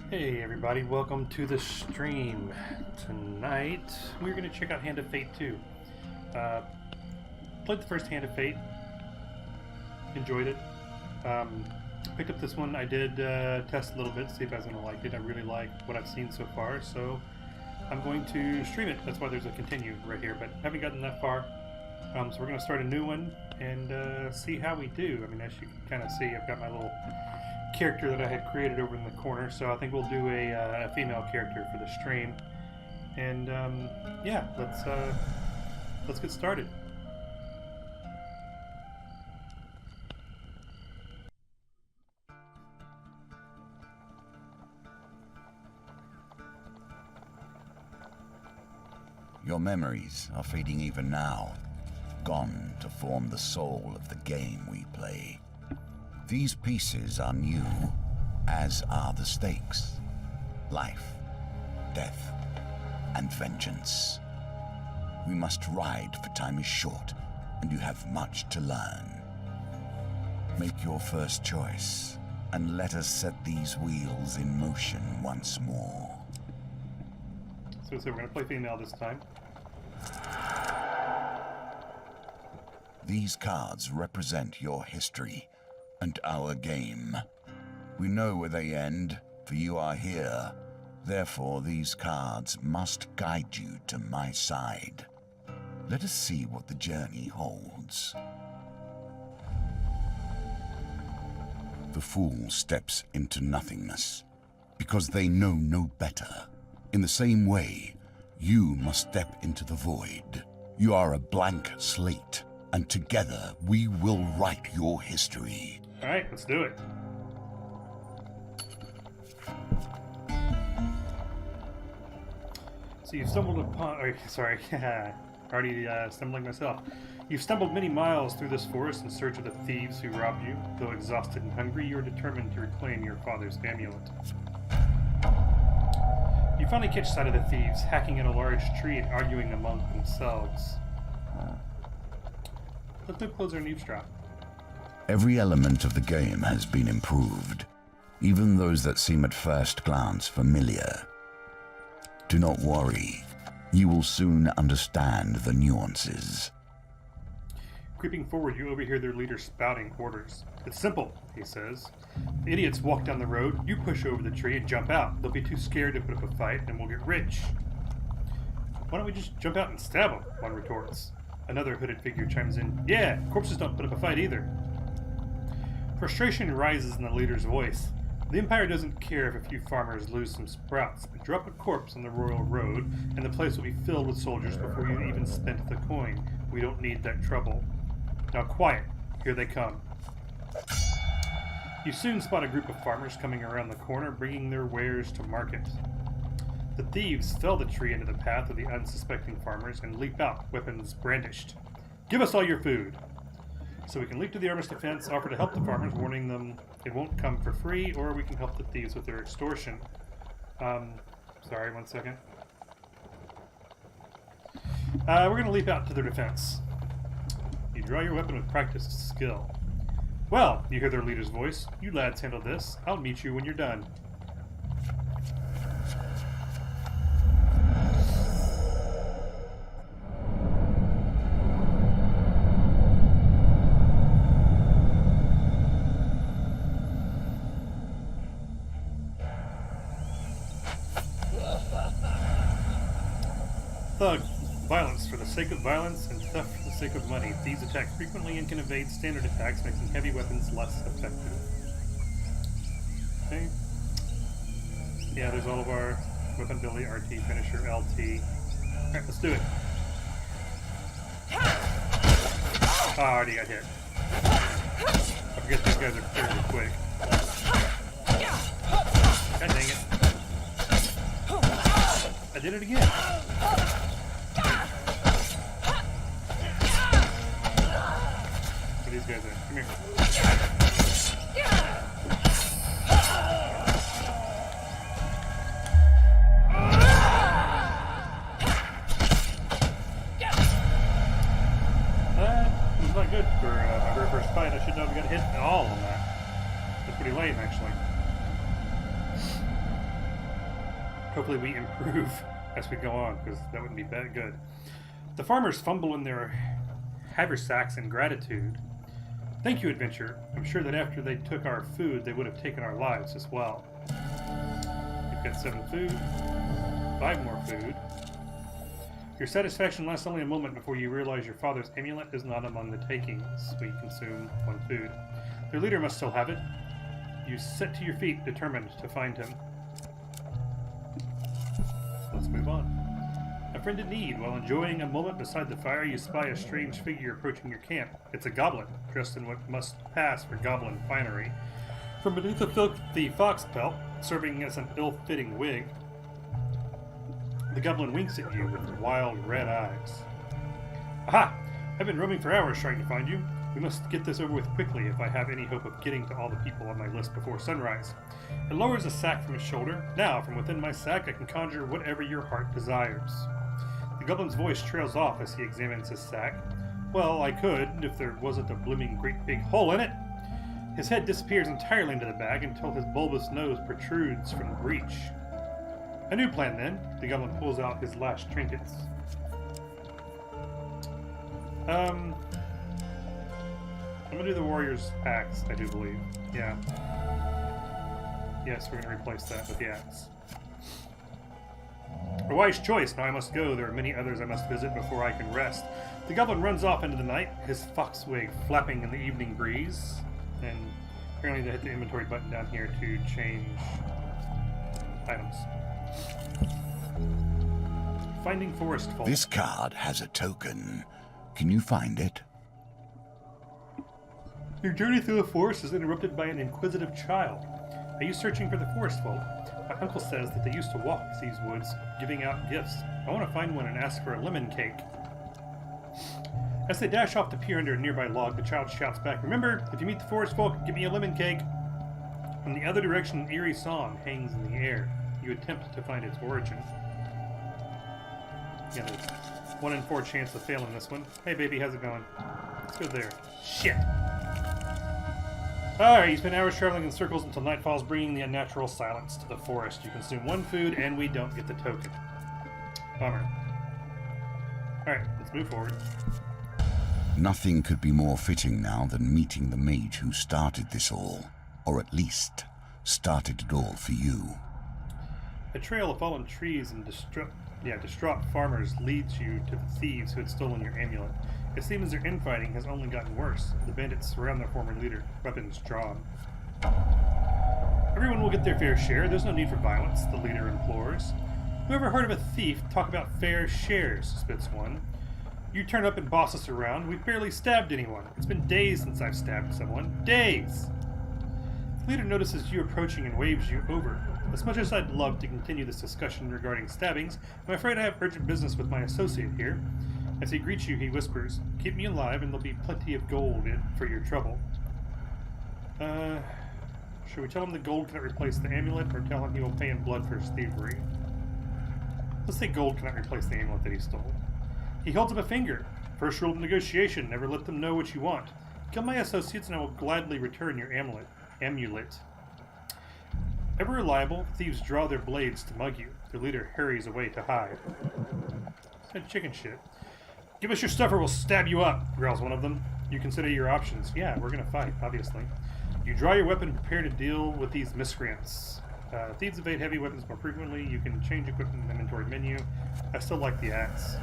Hey everybody, welcome to the stream. Tonight, we're going to check out Hand of Fate 2. Played the first Hand of Fate. Enjoyed it. Picked up this one. I did test a little bit, see if I was going to like it. I really like what I've seen so far, so I'm going to stream it. That's why there's a continue right here, but haven't gotten that far. So we're going to start a new one and see how we do. I mean, as you can kind of see, I've got my little character that I had created over in the corner, so I think we'll do a female character for the stream. And yeah, let's get started. Your memories are fading even now, gone to form the soul of the game we play. These pieces are new, as are the stakes. Life, death, and vengeance. We must ride, for time is short, and you have much to learn. Make your first choice, and let us set these wheels in motion once more. So we're going to play female this time. These cards represent your history and our game. We know where they end, for you are here. Therefore, these cards must guide you to my side. Let us see what the journey holds. The fool steps into nothingness, because they know no better. In the same way, you must step into the void. You are a blank slate, and together we will write your history. All right, let's do it. So you've stumbled upon... sorry, already stumbling myself. You've stumbled many miles through this forest in search of the thieves who robbed you. Though exhausted and hungry, you are determined to reclaim your father's amulet. You finally catch sight of the thieves, hacking at a large tree and arguing among themselves. Let's move closer and eavesdrop. Every element of the game has been improved, even those that seem at first glance familiar. Do not worry, you will soon understand the nuances. Creeping forward, you overhear their leader spouting orders. It's simple, he says. The idiots walk down the road, you push over the tree and jump out. They'll be too scared to put up a fight, and we'll get rich. Why don't we just jump out and stab them? One retorts. Another hooded figure chimes in. Yeah, corpses don't put up a fight either. Frustration rises in the leader's voice. The Empire doesn't care if a few farmers lose some sprouts, but drop a corpse on the royal road, and the place will be filled with soldiers before you even spent the coin. We don't need that trouble. Now quiet, here they come. You soon spot a group of farmers coming around the corner, bringing their wares to market. The thieves fell the tree into the path of the unsuspecting farmers and leap out, weapons brandished. Give us all your food! So we can leap to the armor's defense, offer to help the farmers, warning them it won't come for free, or we can help the thieves with their extortion. Sorry, 1 second. We're going to leap out to their defense. You draw your weapon with practiced skill. Well, you hear their leader's voice. You lads handle this. I'll meet you when you're done. Thug. Violence for the sake of violence and theft for the sake of money. Thieves attack frequently and can evade standard attacks, making heavy weapons less effective. Okay. Yeah, there's all of our weapon ability, RT, finisher, LT. Alright, let's do it. Oh, I already got hit. I forget these guys are fairly quick. God dang it. I did it again. These guys are. Come here. That was not good for my very first fight. I should not have got hit at all on that. That's pretty lame, actually. Hopefully we improve as we go on, because that wouldn't be bad good. The farmers fumble in their haversacks in gratitude. Thank you, adventure. I'm sure that after they took our food, they would have taken our lives as well. You've got 7 food, 5 more food. Your satisfaction lasts only a moment before you realize your father's amulet is not among the takings. We consume 1 food. Their leader must still have it. You sit to your feet, determined to find him. Let's move on. A friend in need. While enjoying a moment beside the fire, you spy a strange figure approaching your camp. It's a goblin, dressed in what must pass for goblin finery. From beneath a filthy fox pelt, serving as an ill-fitting wig, the goblin winks at you with wild red eyes. Aha! I've been roaming for hours trying to find you. We must get this over with quickly if I have any hope of getting to all the people on my list before sunrise. It lowers a sack from his shoulder. Now, from within my sack, I can conjure whatever your heart desires. The goblin's voice trails off as he examines his sack. Well, I could, if there wasn't a blooming great big hole in it. His head disappears entirely into the bag until his bulbous nose protrudes from the breach. A new plan, then. The goblin pulls out his last trinkets. I'm gonna do the warrior's axe, I do believe. Yeah. Yes, we're gonna replace that with the axe. A wise choice. Now I must go. There are many others I must visit before I can rest. The goblin runs off into the night, his fox wig flapping in the evening breeze. And apparently they hit the inventory button down here to change items. Finding forest folk. This card has a token. Can you find it? Your journey through the forest is interrupted by an inquisitive child. Are you searching for the forest folk? My uncle says that they used to walk these woods, giving out gifts. I want to find one and ask for a lemon cake. As they dash off to peer under a nearby log, the child shouts back, Remember, if you meet the forest folk, give me a lemon cake. From the other direction, an eerie song hangs in the air. You attempt to find its origin. Yeah, there's 1 in 4 chance of failing this one. Hey baby, how's it going? Let's go there. Shit! Alright, you spend hours traveling in circles until night falls, bringing the unnatural silence to the forest. You consume 1 food, and we don't get the token. Bummer. Alright, let's move forward. Nothing could be more fitting now than meeting the mage who started this all. Or at least, started it all for you. A trail of fallen trees and distraught farmers leads you to the thieves who had stolen your amulet. It seems their infighting has only gotten worse. The bandits surround their former leader, weapons drawn. Everyone will get their fair share. There's no need for violence, the leader implores. Whoever heard of a thief talk about fair shares, spits one. You turn up and boss us around. We've barely stabbed anyone. It's been days since I've stabbed someone. Days! The leader notices you approaching and waves you over. As much as I'd love to continue this discussion regarding stabbings, I'm afraid I have urgent business with my associate here. As he greets you, he whispers, Keep me alive and there'll be plenty of gold for your trouble. Should we tell him the gold cannot replace the amulet, or tell him he will pay in blood for his thievery? Let's say gold cannot replace the amulet that he stole. He holds up a finger. First rule of negotiation, never let them know what you want. Kill my associates and I will gladly return your amulet. Ever reliable, thieves draw their blades to mug you. Their leader hurries away to hide. That chicken shit. Give us your stuff or we'll stab you up, growls one of them. You consider your options. Yeah, we're gonna fight, obviously. You draw your weapon and prepare to deal with these miscreants. Thieves evade heavy weapons more frequently. You can change equipment in the inventory menu. I still like the axe.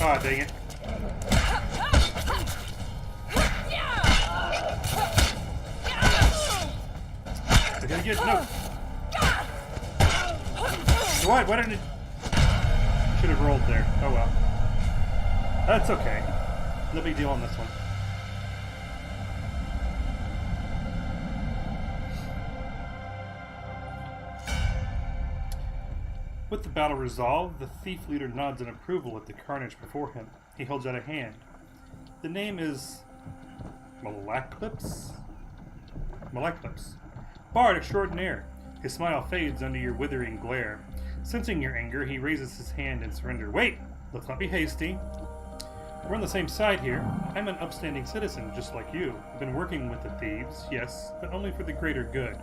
Ah, dang it. I gotta get no. What? Why didn't it? Should have rolled there. Oh well. That's okay. No big deal on this one. With the battle resolved, the thief leader nods in approval at the carnage before him. He holds out a hand. The name is Malaclips? Malaclips. Bard extraordinaire. His smile fades under your withering glare. Sensing your anger, he raises his hand in surrender. Wait! Let's not be hasty. We're on the same side here. I'm an upstanding citizen, just like you. I've been working with the thieves, yes, but only for the greater good.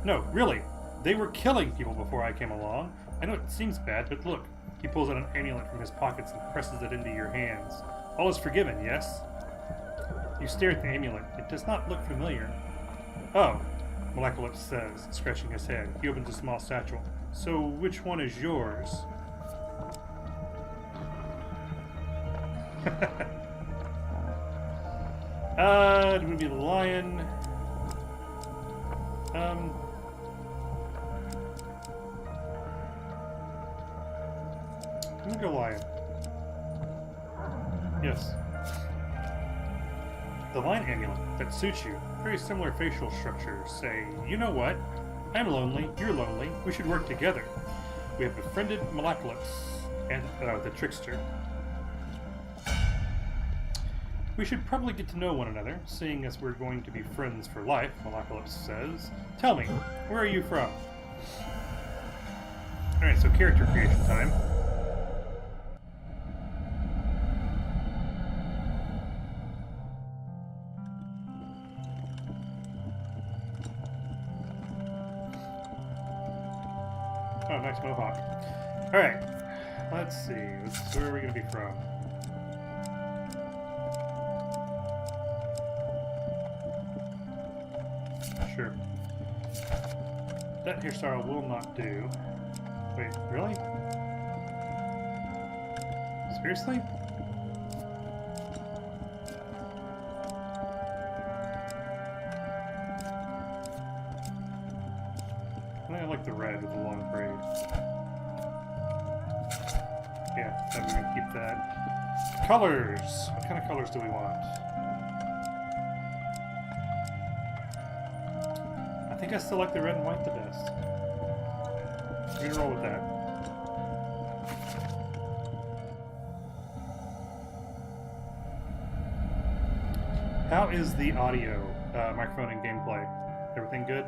No, really. They were killing people before I came along. I know it seems bad, but look. He pulls out an amulet from his pockets and presses it into your hands. All is forgiven, yes? You stare at the amulet. It does not look familiar. Oh, Malaclips says, scratching his head. He opens a small satchel. So, which one is yours? Do we be the lion? I'm gonna go lion. Yes. The lion amulet that suits you. Very similar facial structures. Say, you know what? I'm lonely, you're lonely, we should work together. We have befriended Malaclips and the trickster. We should probably get to know one another, seeing as we're going to be friends for life, Malaclips says. Tell me, where are you from? Alright, so character creation time. Oh, nice mohawk. Alright, let's see. Where are we going to be from? Sure. That hairstyle will not do. Wait, really? Seriously? I think I like the red with the long braid. Yeah, we're gonna keep that. Colors! What kind of colors do we want? I think I still like the red and white the best. We're gonna roll with that. How is the audio, microphone, and gameplay? Everything good?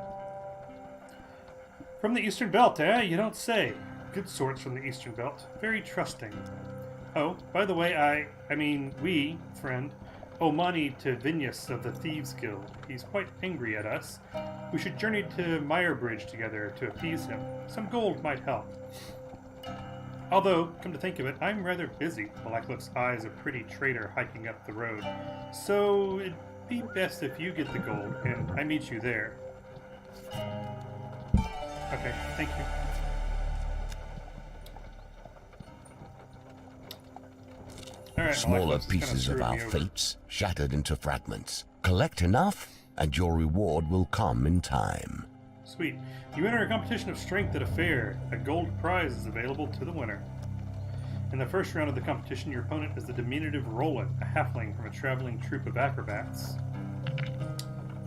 From the Eastern Belt, eh? You don't say. Good sorts from the Eastern Belt. Very trusting. Oh, by the way, we, friend, owe money to Vinyas of the Thieves Guild. He's quite angry at us. We should journey to Meyerbridge together to appease him. Some gold might help. Although, come to think of it, I'm rather busy. Malaclips eyes a pretty trader hiking up the road. So, it'd be best if you get the gold, and I meet you there. Okay, thank you. Alright, Smaller pieces of our fates shattered into fragments. Collect enough, and your reward will come in time. Sweet. You enter a competition of strength at a fair. A gold prize is available to the winner. In the first round of the competition, your opponent is the diminutive Roland, a halfling from a traveling troupe of acrobats.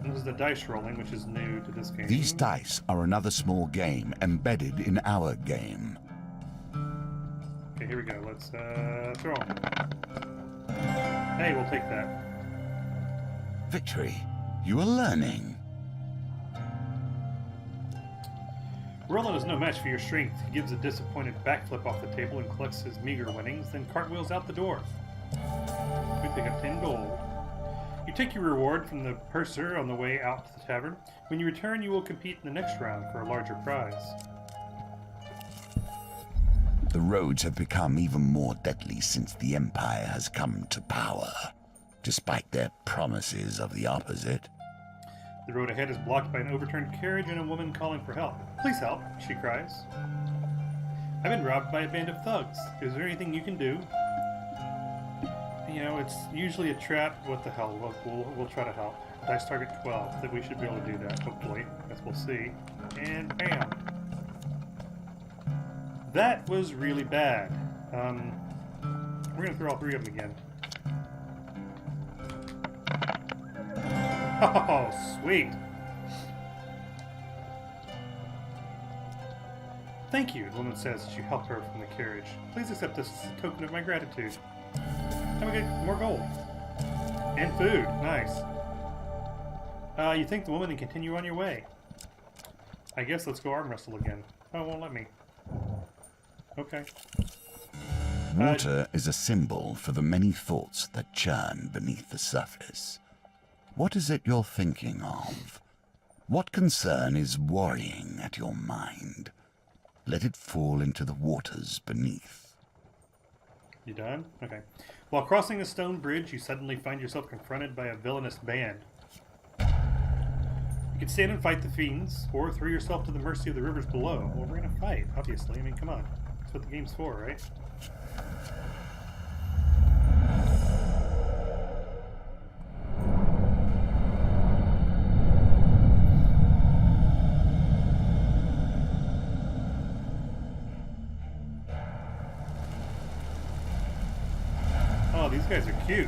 And this is the dice rolling, which is new to this game. These dice are another small game embedded in our game. Okay, here we go. Let's throw them. Hey, we'll take that. Victory. You are learning. Roland is no match for your strength. He gives a disappointed backflip off the table and collects his meager winnings, then cartwheels out the door. We pick up 10 gold. You take your reward from the purser on the way out to the tavern. When you return, you will compete in the next round for a larger prize. The roads have become even more deadly since the Empire has come to power, despite their promises of the opposite. The road ahead is blocked by an overturned carriage and a woman calling for help. Please help, she cries. I've been robbed by a band of thugs. Is there anything you can do? You know, it's usually a trap. What the hell? We'll try to help. Dice target 12. That we should be able to do that, hopefully. Guess we'll see. And bam! That was really bad. We're gonna throw all three of them again. Oh, sweet. Thank you, the woman says as you help her from the carriage. Please accept this as a token of my gratitude. And we get more gold. And food. Nice. You thank the woman and continue on your way. I guess let's go arm wrestle again. Oh, it won't let me. Okay. Water is a symbol for the many thoughts that churn beneath the surface. What is it you're thinking of? What concern is worrying at your mind? Let it fall into the waters beneath. You done? Okay. While crossing a stone bridge, you suddenly find yourself confronted by a villainous band. You can stand and fight the fiends, or throw yourself to the mercy of the rivers below. Well, we're gonna fight, obviously. I mean, come on. That's what the game's for, right? Oh, these guys are cute.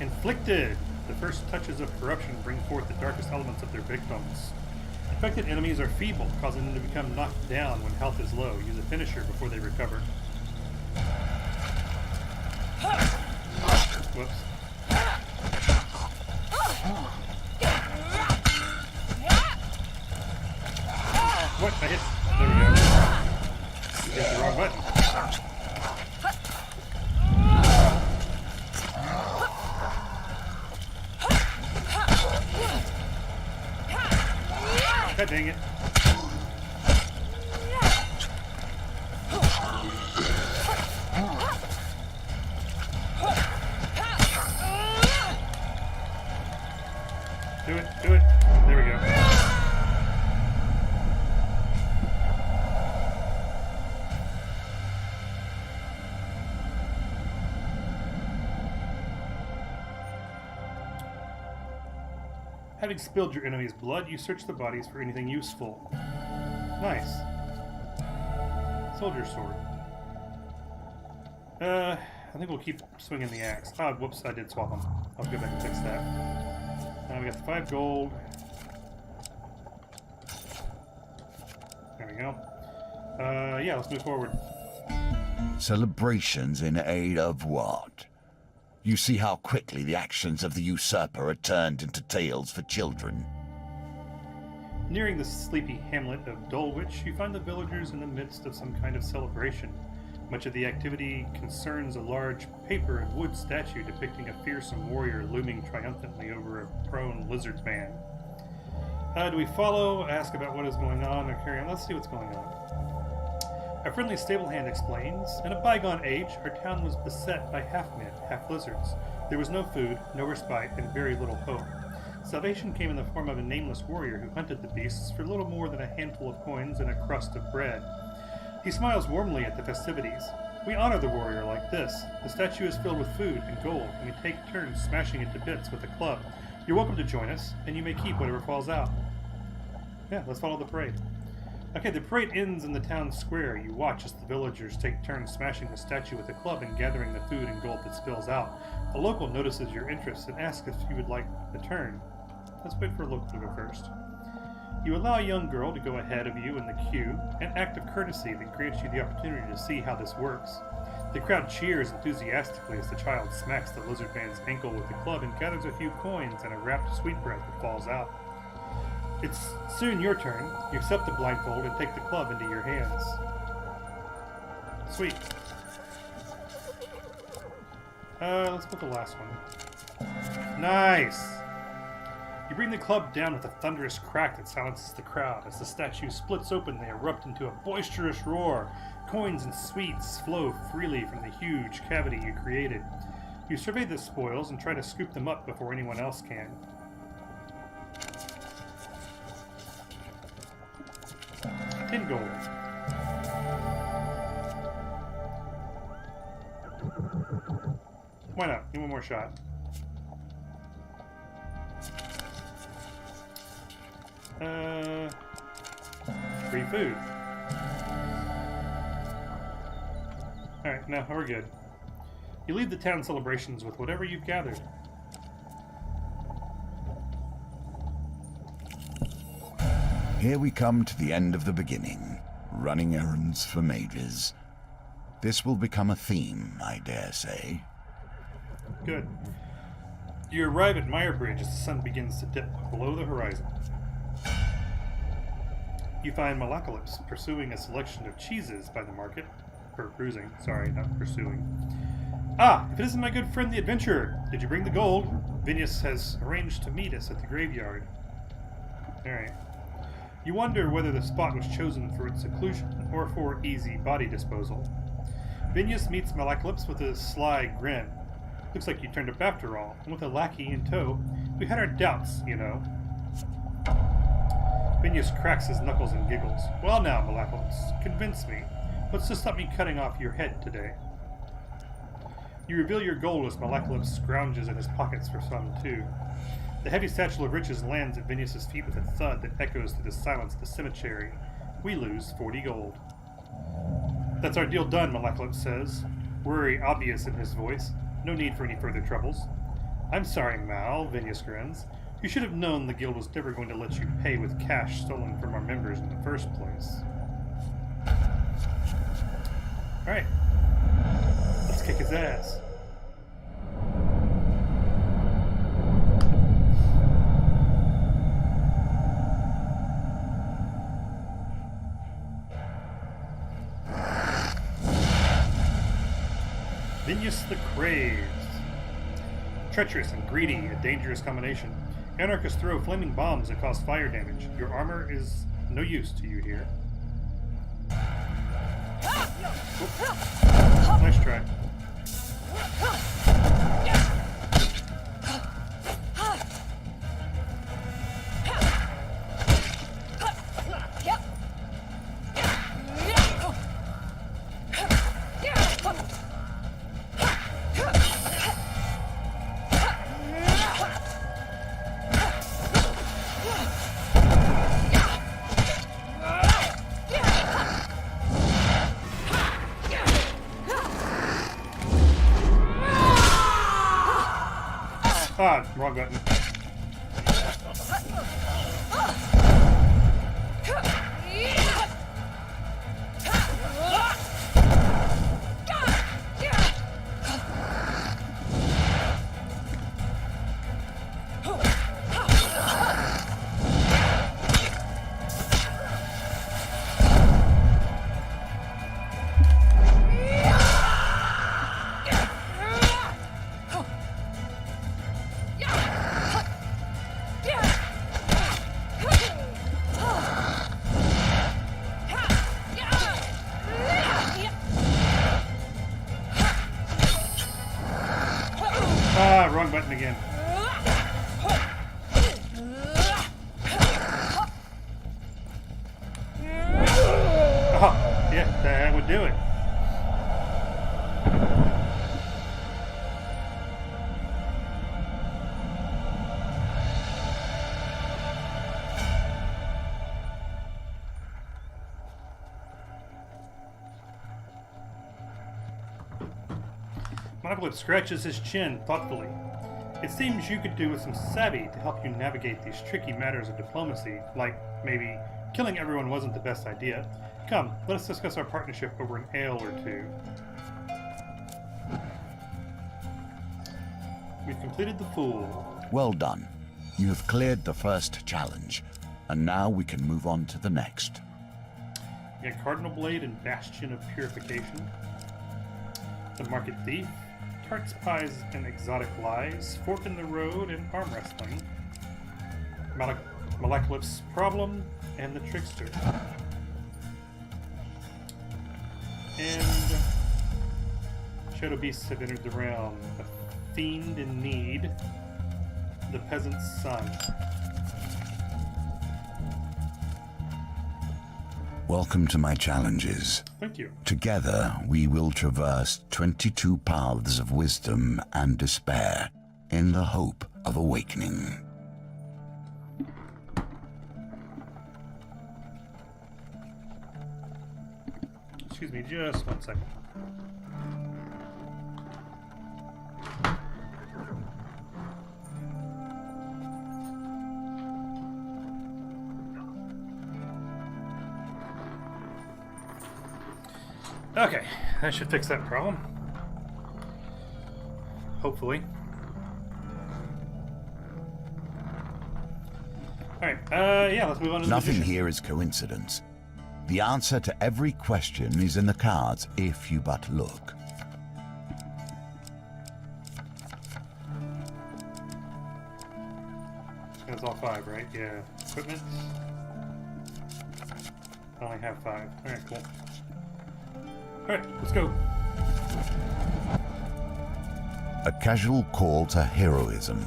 Inflicted! The first touches of corruption bring forth the darkest elements of their victims. Infected enemies are feeble, causing them to become knocked down when health is low. Use a finisher before they recover. Whoops. What? I hit... There we go. You hit the wrong button. God dang it. Do it, do it. There we go. Having spilled your enemy's blood, you search the bodies for anything useful. Nice. Soldier sword. I think we'll keep swinging the axe. Ah, whoops, I did swap them. I'll go back and fix that. Now we got the 5 gold. There we go. Yeah, let's move forward. Celebrations in aid of what? You see how quickly the actions of the usurper are turned into tales for children. Nearing the sleepy hamlet of Dulwich, you find the villagers in the midst of some kind of celebration. Much of the activity concerns a large paper and wood statue depicting a fearsome warrior looming triumphantly over a prone lizard man. Do we follow, ask about what is going on, or carry on? Let's see what's going on. A friendly stable hand explains, in a bygone age, our town was beset by half-men, half-lizards. There was no food, no respite, and very little hope. Salvation came in the form of a nameless warrior who hunted the beasts for little more than a handful of coins and a crust of bread. He smiles warmly at the festivities. We honor the warrior like this. The statue is filled with food and gold, and we take turns smashing it to bits with a club. You're welcome to join us, and you may keep whatever falls out. Yeah, let's follow the parade. Okay, the parade ends in the town square. You watch as the villagers take turns smashing the statue with a club and gathering the food and gold that spills out. A local notices your interest and asks if you would like a turn. Let's wait for a local to go first. You allow a young girl to go ahead of you in the queue, an act of courtesy that grants you the opportunity to see how this works. The crowd cheers enthusiastically as the child smacks the lizard man's ankle with the club and gathers a few coins and a wrapped sweetbread that falls out. It's soon your turn. You accept the blindfold and take the club into your hands. Sweet. Let's put the last one. Nice! You bring the club down with a thunderous crack that silences the crowd. As the statue splits open, they erupt into a boisterous roar. Coins and sweets flow freely from the huge cavity you created. You survey the spoils and try to scoop them up before anyone else can. 10 gold. Why not? Give one more shot. Free food. Alright, now we're good. You lead the town celebrations with whatever you've gathered. Here we come to the end of the beginning. running errands for mages. This will become a theme, I dare say. Good. You arrive at Meyerbridge as the sun begins to dip below the horizon. You find Malacalypse pursuing a selection of cheeses by the market. Cruising. Sorry, not pursuing. Ah, if it isn't my good friend the adventurer! Did you bring the gold? Vinius has arranged to meet us at the graveyard. Alright. You wonder whether the spot was chosen for its seclusion or for easy body disposal. Vinius meets Malacalypse with a sly grin. Looks like you turned up after all, and with a lackey in tow. We had our doubts, you know. Vinius cracks his knuckles and giggles. Well now, Malacalypse, convince me. What's to stop me cutting off your head today? You reveal your gold as Malacalypse scrounges in his pockets for some, too. The heavy satchel of riches lands at Vinius's feet with a thud that echoes through the silence of the cemetery. We lose 40 gold. That's our deal done, Malacalypse says, worry obvious in his voice. No need for any further troubles. I'm sorry, Mal, Vinius grins. You should have known the guild was never going to let you pay with cash stolen from our members in the first place. Alright. Let's kick his ass. Vinius the Crazed. Treacherous and greedy, a dangerous combination. Anarchists throw flaming bombs that cause fire damage. Your armor is no use to you here. Oop. Nice try. Ah, wrong button. Ah, wrong button again. Oh, yeah, that would do it. Malacalypse scratches his chin thoughtfully. It seems you could do with some savvy to help you navigate these tricky matters of diplomacy, like maybe killing everyone wasn't the best idea. Come, let us discuss our partnership over an ale or two. We've completed the Fool. Well done. You have cleared the first challenge, and now we can move on to the next. We got Cardinal Blade and Bastion of Purification. The Market Thief. Tarts, Pies, and Exotic Lies. Fork in the Road and Arm Wrestling. Malacalypse's Problem and the Trickster. And Shadow Beasts have entered the realm. A Fiend in Need. The Peasant's Son. Welcome to my challenges. Thank you. Together, we will traverse 22 paths of wisdom and despair in the hope of awakening. Excuse me, just 1 second. Okay, that should fix that problem. Hopefully. Alright, yeah, let's move on to the Nothing magician. here is coincidence. The answer to every question is in the cards if you but look. That's all 5, right? Yeah. Equipment. I only have 5. Alright, cool. Alright, let's go. A casual call to heroism.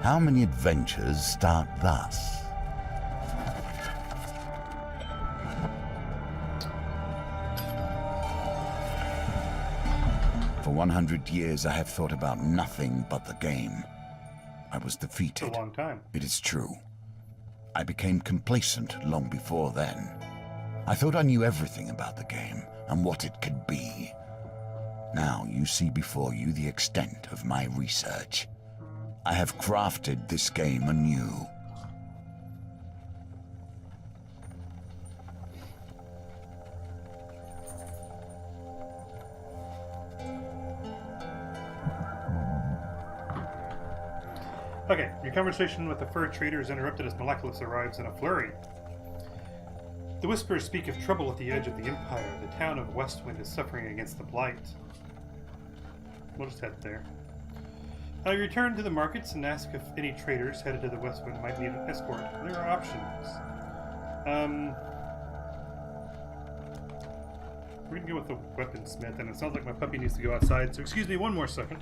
How many adventures start thus? For 100 years I have thought about nothing but the game. I was defeated. It's a long time. It is true. I became complacent long before then. I thought I knew everything about the game and what it could be. Now you see before you the extent of my research. I have crafted this game anew. Okay, your conversation with the fur trader is interrupted as Maleculus arrives in a flurry. The whispers speak of trouble at the edge of the Empire. The town of Westwind is suffering against the Blight. We'll just head there. You return to the markets and ask if any traders headed to the Westwind might need an escort. There are options. We're gonna go with the weaponsmith, and it sounds like my puppy needs to go outside, so excuse me one more second.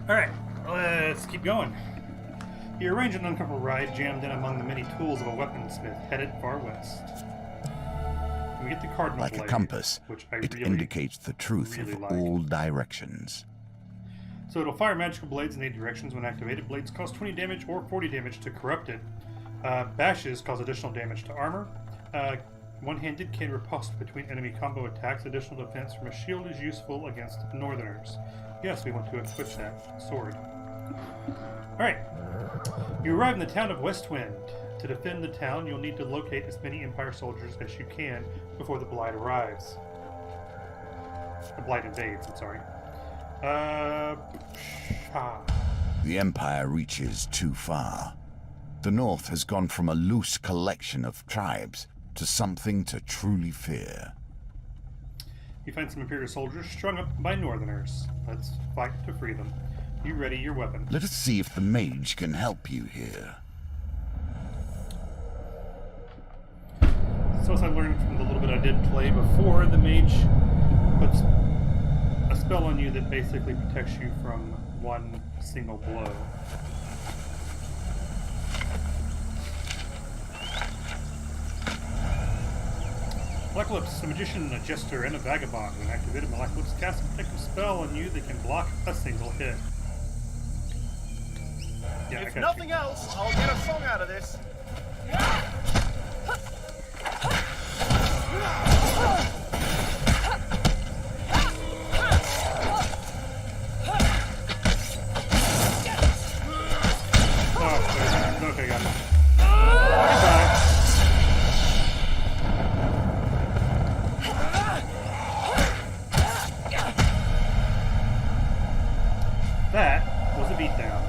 Alright, let's keep going. You arrange an uncomfortable ride jammed in among the many tools of a weaponsmith headed far west. We get the cardinal Like blade, a compass, which I it really, indicates the truth really of like. all directions. So it'll fire magical blades in 8 directions. When activated, blades cause 20 damage or 40 damage to corrupted. Bashes cause additional damage to armor. One-handed can riposte between enemy combo attacks. Additional defense from a shield is useful against northerners. Yes, we want to equip that sword. Alright. You arrive in the town of Westwind. To defend the town, you'll need to locate as many Empire soldiers as you can before the Blight arrives. The Blight invades, I'm sorry. The Empire reaches too far. The North has gone from a loose collection of tribes to something to truly fear. You find some Imperial soldiers strung up by Northerners. Let's fight to free them. You ready your weapon. Let us see if the mage can help you here. So as I learned from the little bit I did play before, the mage puts a spell on you that basically protects you from one single blow. Maleculus, a magician, a jester, and a vagabond. When activated, Maleculus casts a protective spell on you that can block a single hit. Yeah, If I got nothing you. else, I'll get a song out of this. Oh, okay, got it. Goodbye. That was a beatdown.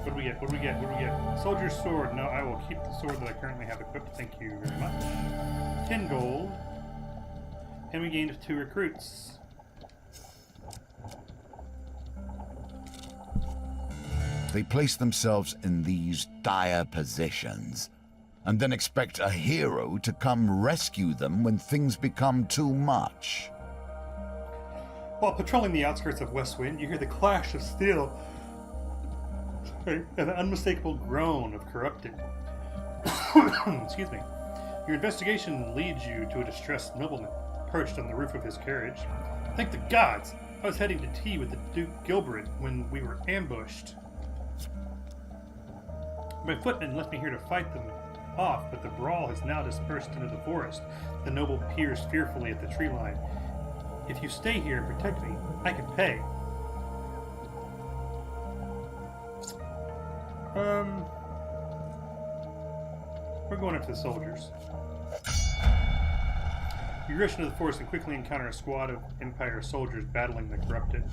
What do we get? What do we get? What do we get? Soldier's sword. No, I will keep the sword that I currently have equipped. Thank you very much. 10 gold. And we gained 2 recruits. They place themselves in these dire positions and then expect a hero to come rescue them when things become too much. While patrolling the outskirts of Westwind, you hear the clash of steel An unmistakable groan of corrupted. Excuse me. Your investigation leads you to a distressed nobleman perched on the roof of his carriage. Thank the gods! I was heading to tea with the Duke Gilbert when we were ambushed. My footman left me here to fight them off, but the brawl has now dispersed into the forest. The noble peers fearfully at the tree line. If you stay here and protect me, I can pay. We're going up to the soldiers. You rush into the forest and quickly encounter a squad of Empire soldiers battling the corrupted.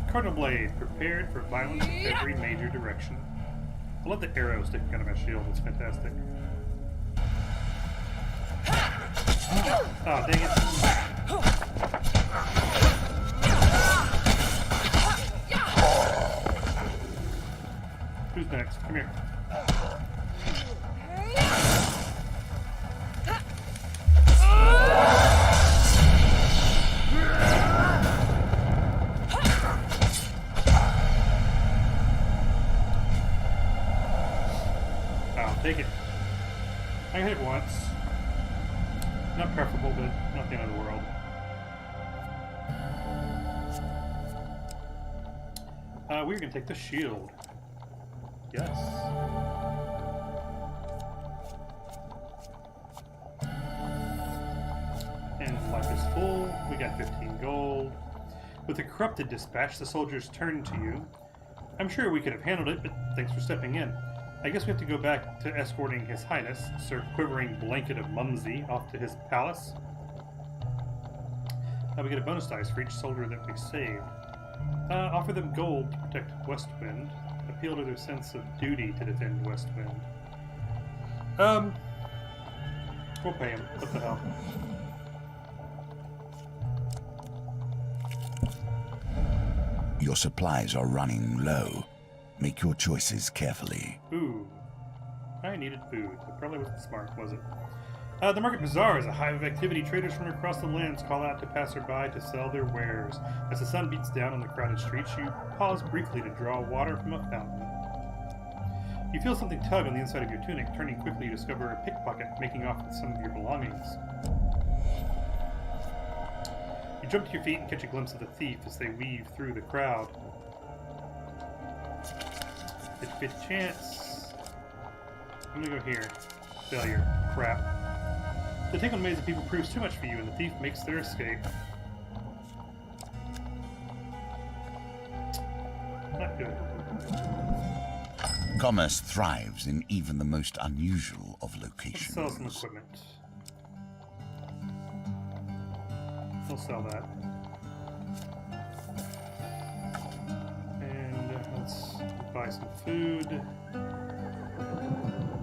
Cardinal Blade, prepared for violence in every major direction. I love the arrow sticking out of my shield, it's fantastic. Oh, dang it. Who's next? Come here. Take it. I hit it once. Not preferable, but not the end of the world. We're gonna take the shield. Yes. And life is full. We got 15 gold. With the corrupted dispatch, the soldiers turned to you. I'm sure we could have handled it, but thanks for stepping in. I guess we have to go back to escorting His Highness, Sir Quivering Blanket of Mumsy, off to his palace. We get a bonus dice for each soldier that we saved. Offer them gold to protect Westwind. Appeal to their sense of duty to defend Westwind. We'll pay him. What the hell? Your supplies are running low. Make your choices carefully. Ooh. I needed food. That probably wasn't smart, was it? The Market Bazaar is a hive of activity. Traders from across the lands call out to passerby to sell their wares. As the sun beats down on the crowded streets, you pause briefly to draw water from a fountain. You feel something tug on the inside of your tunic. Turning quickly, you discover a pickpocket making off with some of your belongings. You jump to your feet and catch a glimpse of the thief as they weave through the crowd. 50-50 chance. I'm gonna go here. Failure. Crap. The tangled maze of people proves too much for you, and the thief makes their escape. Not good. Commerce thrives in even the most unusual of Let's locations. sell some equipment. We'll sell that. And let's buy some food.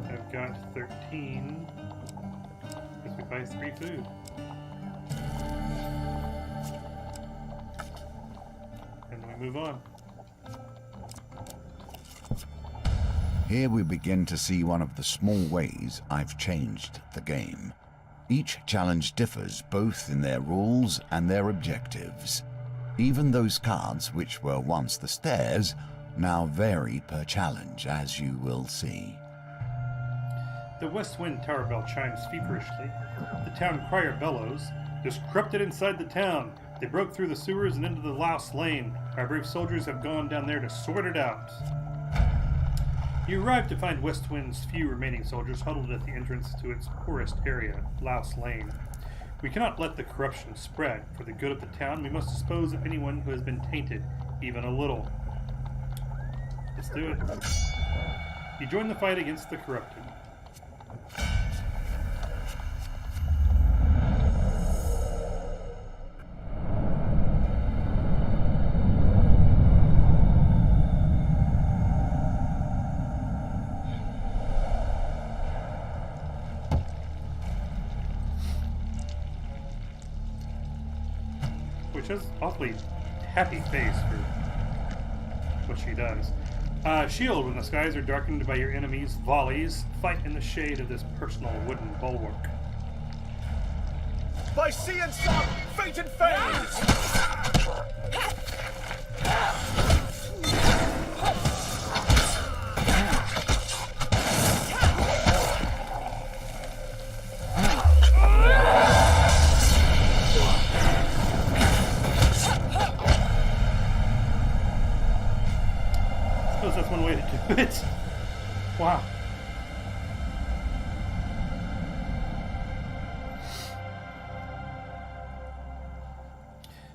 I've got 13. Guess we buy 3 food. And then we move on. Here we begin to see one of the small ways I've changed the game. Each challenge differs both in their rules and their objectives. Even those cards which were once the stairs now vary per challenge, as you will see. The West Wind Tower bell chimes feverishly. The town crier bellows. There's corrupted inside the town. They broke through the sewers and into the louse lane. Our brave soldiers have gone down there to sort it out. You arrive to find Westwind's few remaining soldiers huddled at the entrance to its poorest area, Louse Lane. We cannot let the corruption spread. For the good of the town, we must dispose of anyone who has been tainted, even a little. Let's do it. You join the fight against the corrupted. Which is awfully happy face for what she does. Shield, when the skies are darkened by your enemies' volleys, fight in the shade of this personal wooden bulwark. By sea and sun, fate and fame! Suppose that's one way to do it. Wow.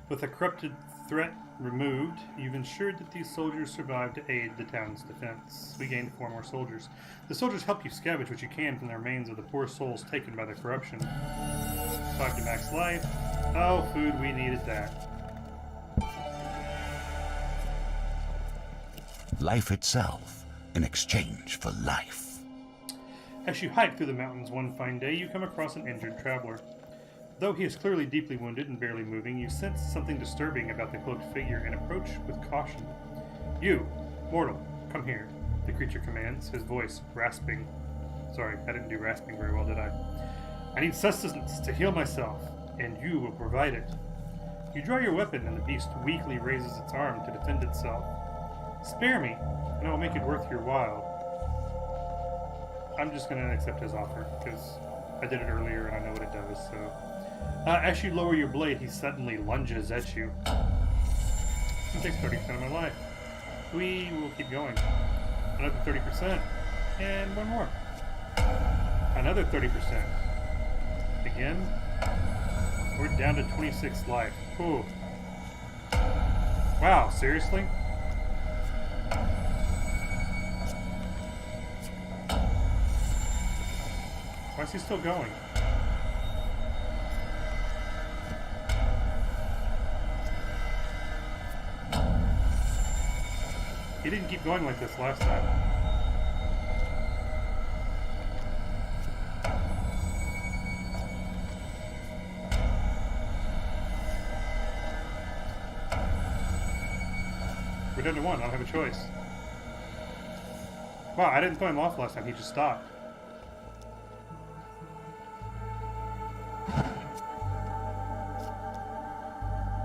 With a corrupted threat removed, you've ensured that these soldiers survive to aid the town's defense. We gained 4 more soldiers. The soldiers help you scavenge what you can from the remains of the poor souls taken by the corruption. 5 to max life. Oh, food, we needed that. Life itself in exchange for life. As you hike through the mountains one fine day, you come across an injured traveler. Though he is clearly deeply wounded and barely moving, you sense something disturbing about the cloaked figure and approach with caution. You, mortal, come here, the creature commands, his voice rasping. Sorry, I didn't do rasping very well, did I? I need sustenance to heal myself, and you will provide it. You draw your weapon, and the beast weakly raises its arm to defend itself. Spare me, and I will make it worth your while. I'm just going to accept his offer, because I did it earlier and I know what it does, so... as you lower your blade, he suddenly lunges at you. It takes 30% of my life. We will keep going. Another 30%. And one more. Another 30%. Again. We're down to 26 life. Ooh. Wow, seriously? Why is he still going? He didn't keep going like this last time. We're down to 1. I don't have a choice. Wow, I didn't throw him off last time. He just stopped.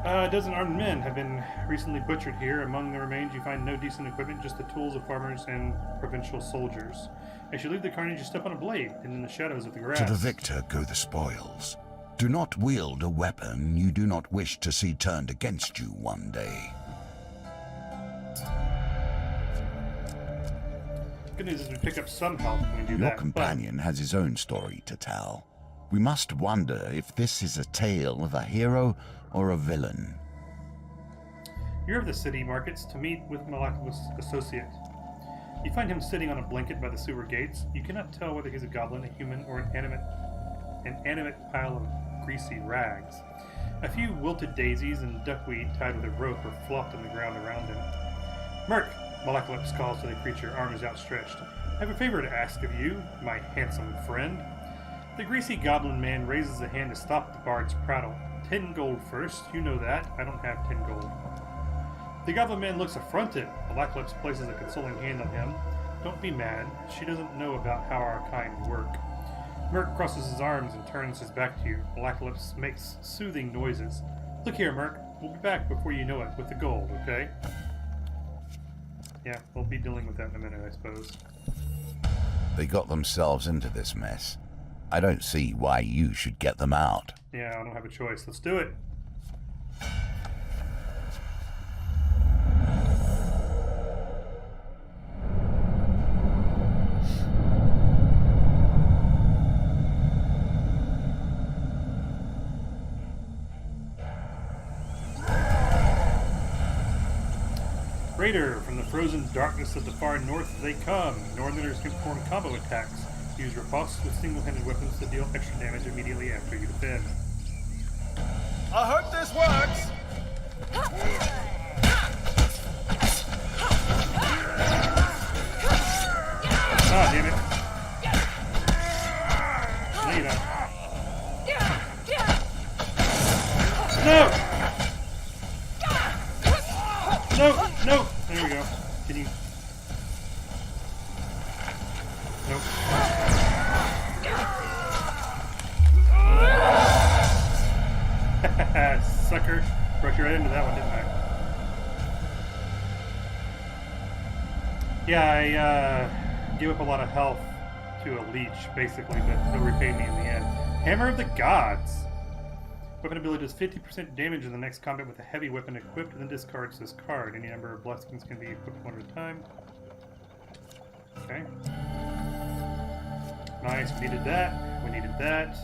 A dozen armed men have been recently butchered here. Among the remains, you find no decent equipment, just the tools of farmers and provincial soldiers. As you leave the carnage, you step on a blade, and in the shadows of the grass... To the victor go the spoils. Do not wield a weapon you do not wish to see turned against you one day. Good news is we pick up some health when we do Your that. companion has his own story to tell. We must wonder if this is a tale of a hero or a villain. You're of the city markets to meet with Malakula's associate. You find him sitting on a blanket by the sewer gates. You cannot tell whether he's a goblin, a human, or an animate pile of greasy rags. A few wilted daisies and duckweed tied with a rope are flopped on the ground around him. Merc, Malakula calls to the creature, arms outstretched. I have a favor to ask of you, my handsome friend. The greasy goblin man raises a hand to stop the bard's prattle. 10 gold first, you know that. I don't have 10 gold. The goblin man looks affronted. Malakula places a consoling hand on him. Don't be mad. She doesn't know about how our kind work. Merc crosses his arms and turns his back to you. Malakula makes soothing noises. Look here, Merc. We'll be back before you know it with the gold, okay? Yeah, we'll be dealing with that in a minute, I suppose. They got themselves into this mess. I don't see why you should get them out. Yeah, I don't have a choice. Let's do it. Raider, from the frozen darkness of the far north they come. Northerners can perform combo attacks. Use riposte with single-handed weapons to deal extra damage immediately after you defend. I hope this works! Ah, damn it. Lena. No! No! No! There we go. Can you... Nope. Sucker. Broke your head into that one, didn't I? Yeah, I gave up a lot of health to a leech, basically, but he'll repay me in the end. Hammer of the Gods! Weapon ability does 50% damage in the next combat with a heavy weapon equipped, and then discards this card. Any number of blessings can be equipped one at a time. Okay. Nice, we needed that. We needed that.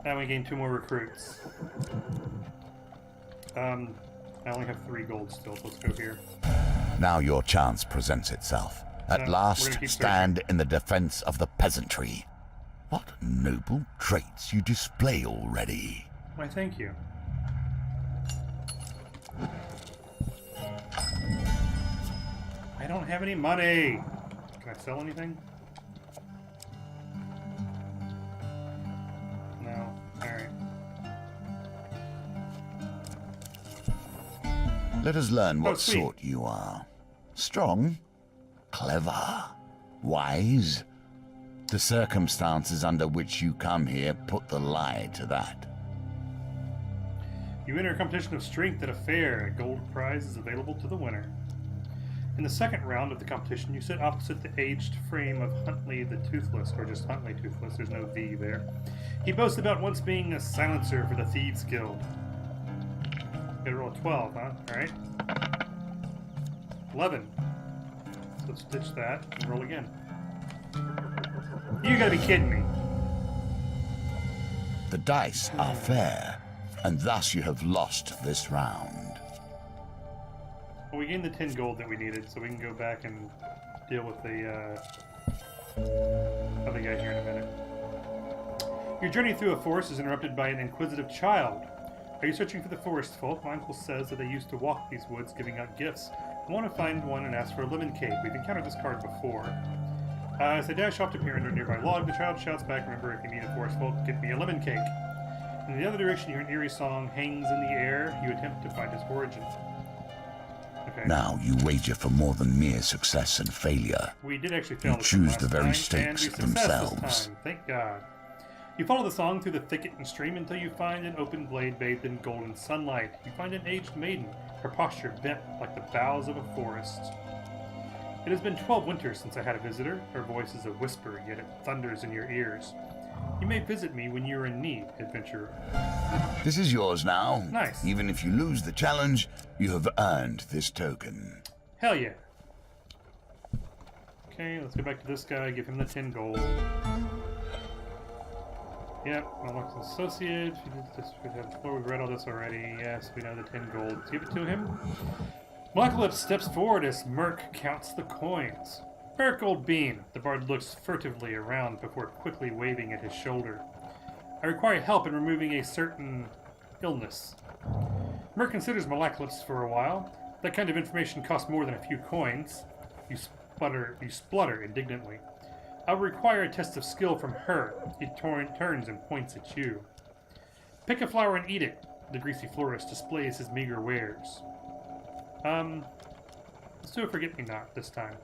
Now we gain 2 more recruits. I only have 3 gold still, so let's go here. Now your chance presents itself. At last, stand in the defense of the peasantry. What noble traits you display already. Why, thank you. I don't have any money. Can I sell anything? No. Alright. Let us learn what sweet. sort you are. Strong, clever, wise. The circumstances under which you come here put the lie to that. You enter a competition of strength at a fair. A gold prize is available to the winner. In the second round of the competition, you sit opposite the aged frame of Huntley the Toothless, or just Huntley Toothless, there's no V there. He boasts about once being a silencer for the Thieves Guild. Gotta roll a 12, huh? Alright. 11. So let's ditch that and roll again. You gotta be kidding me. The dice are fair, and thus you have lost this round. Well, we gained the 10 gold that we needed, so we can go back and deal with the other guy here in a minute. Your journey through a forest is interrupted by an inquisitive child. Are you searching for the forest folk? My uncle says that they used to walk these woods giving out gifts. I want to find one and ask for a lemon cake. We've encountered this card before. As they dash off to peer under a nearby log, the child shouts back, remember, if you meet a forest folk, get me a lemon cake. In the other direction, you hear an eerie song, hangs in the air. You attempt to find its origin. Okay. Now you wager for more than mere success and failure. We did actually fail You this choose last the very time, stakes and we success themselves. This time. Thank God. You follow the song through the thicket and stream until you find an open glade bathed in golden sunlight. You find an aged maiden, her posture bent like the boughs of a forest. It has been 12 winters since I had a visitor. Her voice is a whisper, yet it thunders in your ears. You may visit me when you are in need, adventurer. This is yours now. Nice. Even if you lose the challenge, you have earned this token. Hell yeah. Okay, let's go back to this guy, give him the 10 gold. Yep, unlock an associate. We've read all this already. Yes, we know the 10 gold. Let's give it to him. Malacalypse steps forward as Merc counts the coins. Merc, old bean. The bard looks furtively around before quickly waving at his shoulder. I require help in removing a certain illness. Merc considers Malacalypse for a while. That kind of information costs more than a few coins. You splutter indignantly. I will require a test of skill from her. He turns and points at you. Pick a flower and eat it. The greasy florist displays his meager wares. Let's do a forget-me-not this time.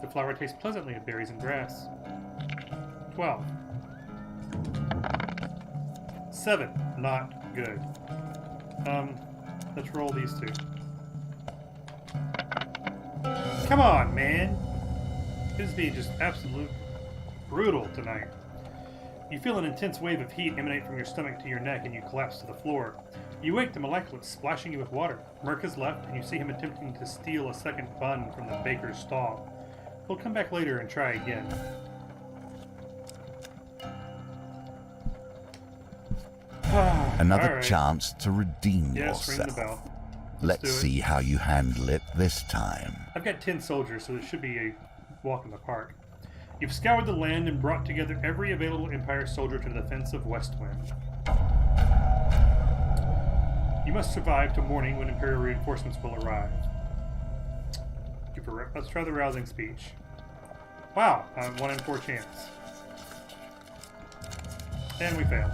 The flower tastes pleasantly of berries and grass. 12. 7. Not good. Let's roll these two. Come on, man! This is being just absolute brutal tonight. You feel an intense wave of heat emanate from your stomach to your neck, and you collapse to the floor. You wake to Malacalypse splashing you with water. Merc has left, and you see him attempting to steal a second bun from the baker's stall. He'll come back later and try again. Another right. chance to redeem Yes, ring the yourself. bell. Let's do it. see how you handle it this time. I've got 10 soldiers, so it should be a walk in the park. You've scoured the land and brought together every available Empire soldier to the defense of Westwind. You must survive till morning when Imperial reinforcements will arrive. Let's try the rousing speech. Wow, 1 in 4 chance. And we failed.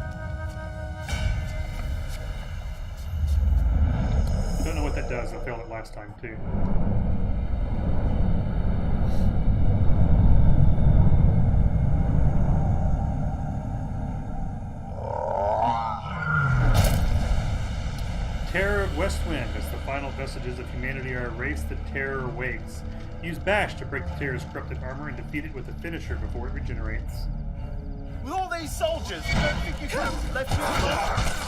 Don't know does. I failed it last time, too. Terror of Westwind. As the final vestiges of humanity are erased, the terror wakes. Use Bash to break the terror's corrupted armor and defeat it with a finisher before it regenerates. With all these soldiers, you don't think you could have left you alone?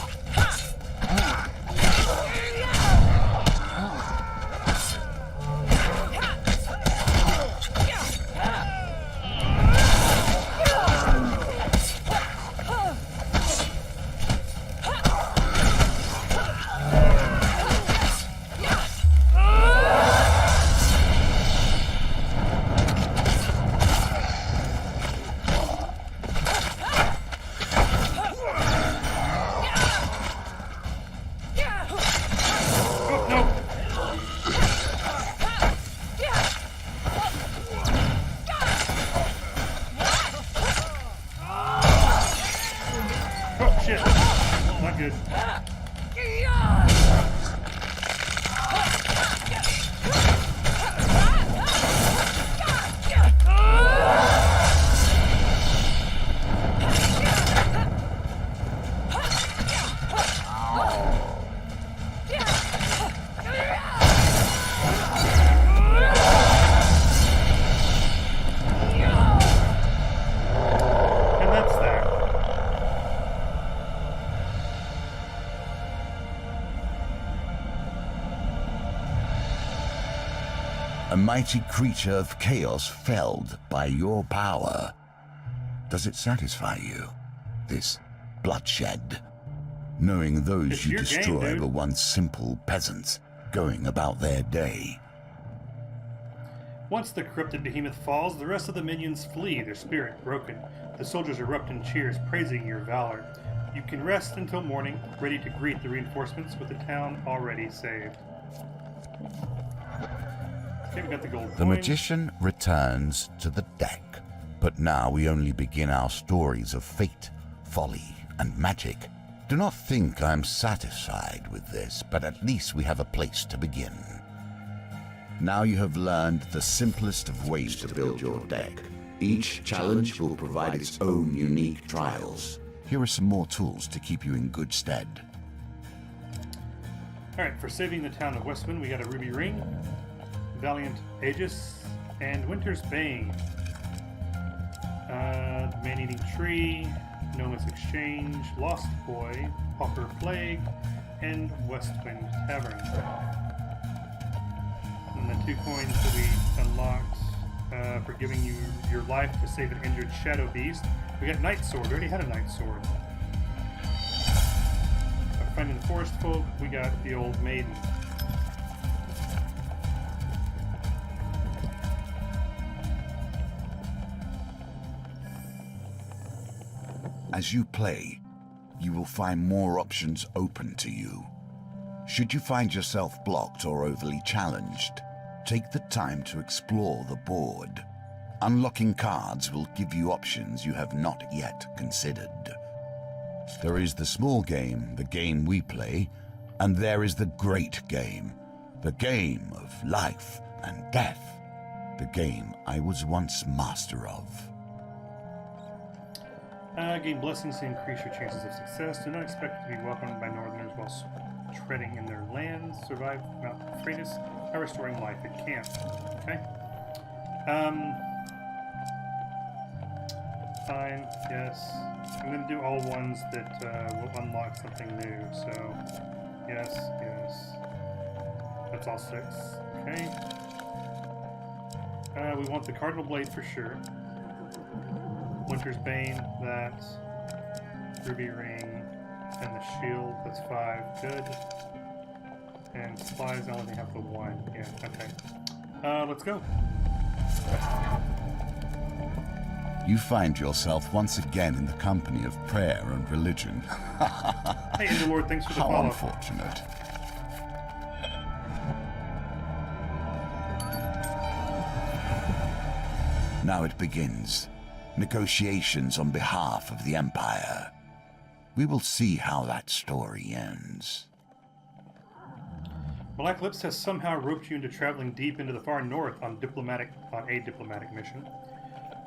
A mighty creature of chaos felled by your power. Does it satisfy you, this bloodshed? Knowing those It's you your destroy game, dude. were once simple peasants going about their day. Once the corrupted behemoth falls, the rest of the minions flee, their spirit broken. The soldiers erupt in cheers, praising your valor. You can rest until morning, ready to greet the reinforcements with the town already saved. Okay, we got the gold The coin. magician returns to the deck, but now we only begin our stories of fate, folly, and magic. Do not think I'm satisfied with this, but at least we have a place to begin. Now you have learned the simplest of ways to build your deck. Each challenge will provide its own unique trials. Here are some more tools to keep you in good stead. Alright, for saving the town of Westwind, we got a ruby ring, Valiant Aegis, and Winter's Bane. Man-Eating Tree, Noma's Exchange, Lost Boy, Pauper Plague, and Westwind Tavern. And the 2 coins that we unlocked for giving you your life to save an injured Shadow Beast. We got Night Sword. We already had a Night Sword. Finding the Forest Folk, we got the Old Maiden. As you play, you will find more options open to you. Should you find yourself blocked or overly challenged, take the time to explore the board. Unlocking cards will give you options you have not yet considered. There is the small game, the game we play, and there is the great game, the game of life and death, the game I was once master of. Gain blessings to increase your chances of success. Do not expect to be welcomed by Northerners while treading in their lands. Survive Mount Euphrates by restoring life at camp. Okay. Fine. Yes. I'm going to do all ones that will unlock something new. So, yes, yes. That's all 6. Okay. We want the Cardinal Blade for sure. Winter's Bane, that. Ruby Ring, and the Shield, that's 5. Good. And supplies, I only have the 1. Yeah, okay. Let's go. You find yourself once again in the company of prayer and religion. Hey, Underlord, thanks for the How follow. unfortunate. Now it begins. Negotiations on behalf of the Empire. We will see how that story ends. Black Lips has somehow roped you into traveling deep into the far north on a diplomatic mission.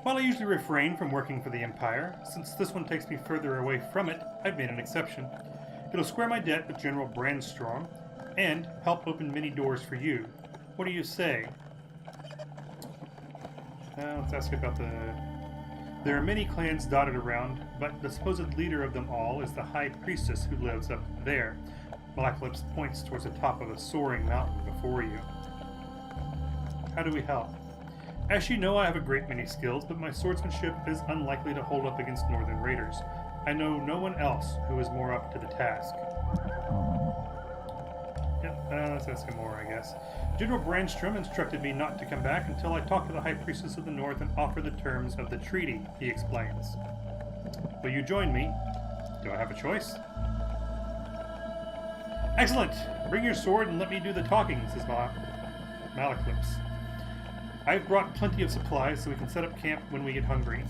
While I usually refrain from working for the Empire, since this one takes me further away from it, I've made an exception. It'll square my debt with General Brandstrom and help open many doors for you. What do you say? Let's ask about the... There are many clans dotted around, but the supposed leader of them all is the High Priestess who lives up there. Black Lips points towards the top of a soaring mountain before you. How do we help? As you know, I have a great many skills, but my swordsmanship is unlikely to hold up against northern raiders. I know no one else who is more up to the task. Let's ask him more, I guess. General Brandstrom instructed me not to come back until I talk to the High Priestess of the North and offer the terms of the treaty, he explains. Will you join me? Do I have a choice? Excellent! Bring your sword and let me do the talking, says Malaklips. I've brought plenty of supplies so we can set up camp when we get hungry.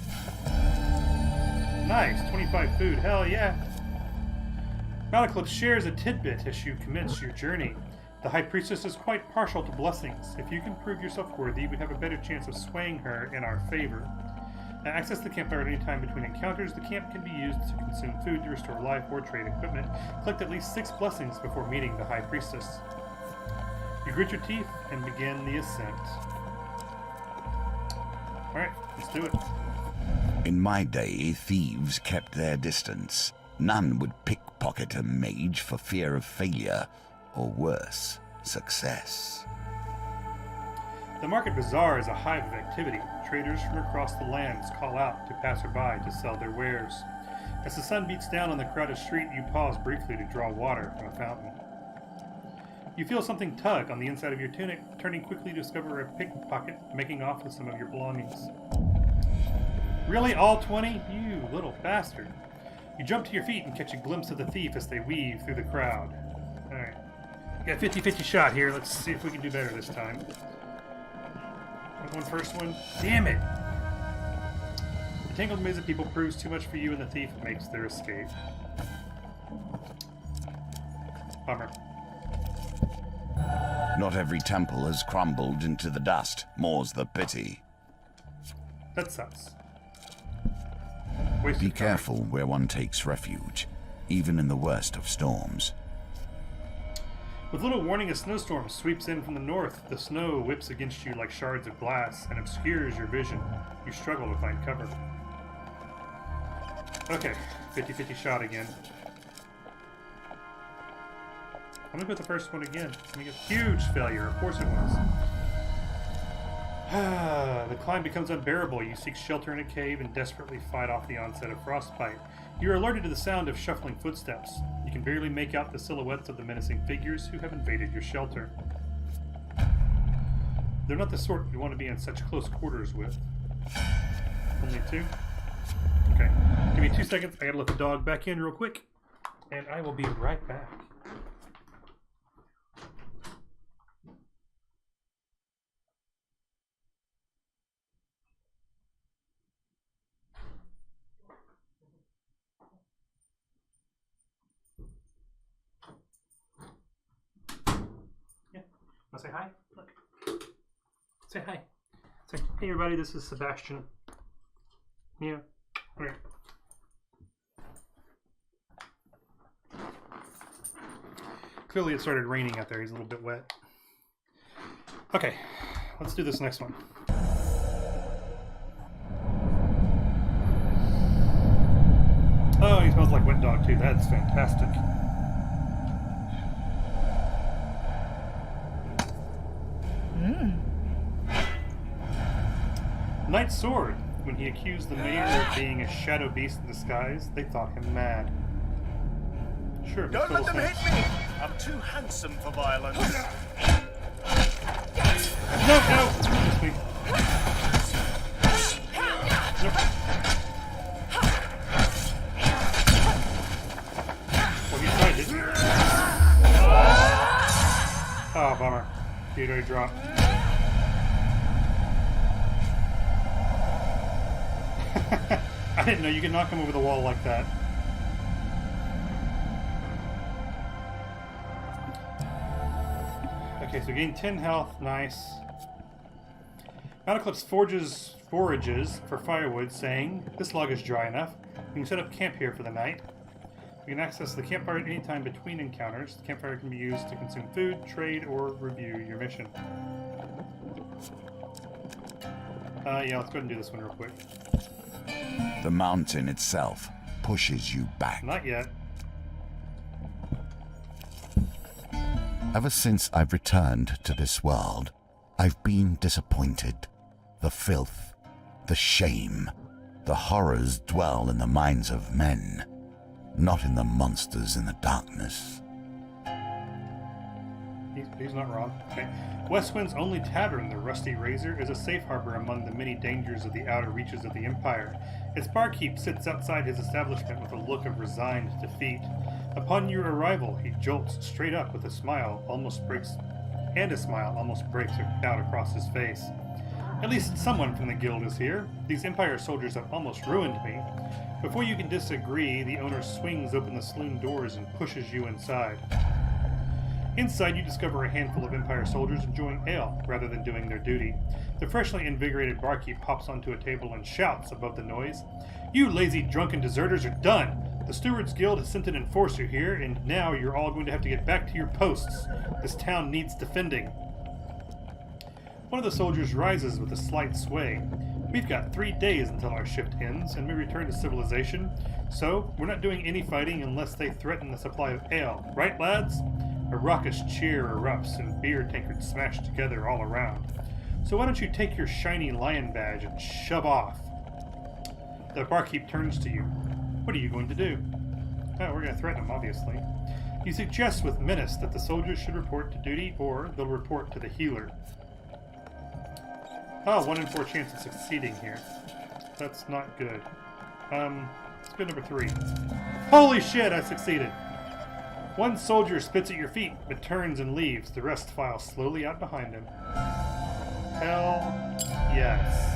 Nice, 25 food, hell yeah! Malaklips shares a tidbit as you commence your journey. The High Priestess is quite partial to blessings. If you can prove yourself worthy, we have a better chance of swaying her in our favor. Access the campfire at any time between encounters. The camp can be used to consume food, to restore life, or trade equipment. Collect at least 6 blessings before meeting the High Priestess. You grit your teeth and begin the ascent. Alright, let's do it. In my day, thieves kept their distance. None would pickpocket a mage for fear of failure, or worse, success. The Market Bazaar is a hive of activity. Traders from across the lands call out to passerby to sell their wares. As the sun beats down on the crowded street, you pause briefly to draw water from a fountain. You feel something tug on the inside of your tunic, turning quickly to discover a pickpocket making off with some of your belongings. Really, all 20? You little bastard. You jump to your feet and catch a glimpse of the thief as they weave through the crowd. Alright. Got a 50-50 shot here. Let's see if we can do better this time. One first one. Damn it! The tangled maze of people proves too much for you, and the thief makes their escape. Bummer. Not every temple has crumbled into the dust. More's the pity. That sucks. Be careful where one takes refuge, even in the worst of storms. With little warning, a snowstorm sweeps in from the north. The snow whips against you like shards of glass and obscures your vision. You struggle to find cover. Okay, 50-50 shot again. I'm gonna put the first one again. It's gonna get a huge failure. Of course it was. The climb becomes unbearable. You seek shelter in a cave and desperately fight off the onset of frostbite. You're alerted to the sound of shuffling footsteps. You can barely make out the silhouettes of the menacing figures who have invaded your shelter. They're not the sort you want to be in such close quarters with. Only 2? Okay. Give me 2 seconds. I gotta let the dog back in real quick. And I will be right back. Say hi. Look. Say hi. Say, hey everybody, this is Sebastian. Yeah. All right. Clearly it started raining out there. He's a little bit wet. Okay, let's do this next one. Oh, he smells like wet dog too. That's fantastic. Knight's sword. When he accused the mayor of being a shadow beast in disguise, they thought him mad. Sure, Don't let them hit me! I'm too handsome for violence. No, no! Excuse me. Nope. Well, he tried it. Oh, bummer. Kajuroe dropped. I didn't know you could knock him over the wall like that. Okay, so gain 10 health. Nice. Mount Eclipse forages for firewood, saying, "This log is dry enough. We can set up camp here for the night. We can access the campfire at any time between encounters. The campfire can be used to consume food, trade, or review your mission." Yeah, let's go ahead and do this one real quick. The mountain itself pushes you back. Not yet. Ever since I've returned to this world, I've been disappointed. The filth, the shame, the horrors dwell in the minds of men, not in the monsters in the darkness. He's not wrong. Okay. Westwind's only tavern, the Rusty Razor, is a safe harbor among the many dangers of the outer reaches of the Empire. Its barkeep sits outside his establishment with a look of resigned defeat. Upon your arrival, he jolts straight up with a smile almost breaks out across his face. "At least someone from the guild is here. These Empire soldiers have almost ruined me." Before you can disagree, the owner swings open the saloon doors and pushes you inside. Inside, you discover a handful of Empire soldiers enjoying ale rather than doing their duty. The freshly invigorated barkeep hops onto a table and shouts above the noise, "You lazy, drunken deserters are done! The Stewards Guild has sent an enforcer here, and now you're all going to have to get back to your posts. This town needs defending." One of the soldiers rises with a slight sway. "We've got 3 days until our shift ends, and we return to civilization, so we're not doing any fighting unless they threaten the supply of ale. Right, lads?" A raucous cheer erupts, and beer tankards smash together all around. "So why don't you take your shiny lion badge and shove off?" The barkeep turns to you. "What are you going to do?" "Oh, we're going to threaten him, obviously." You suggest with menace that the soldiers should report to duty, or they'll report to the healer. Oh, 1 in 4 chance of succeeding here. That's not good. Let's go number 3. Holy shit, I succeeded! One soldier spits at your feet, but turns and leaves. The rest file slowly out behind him. Hell yes.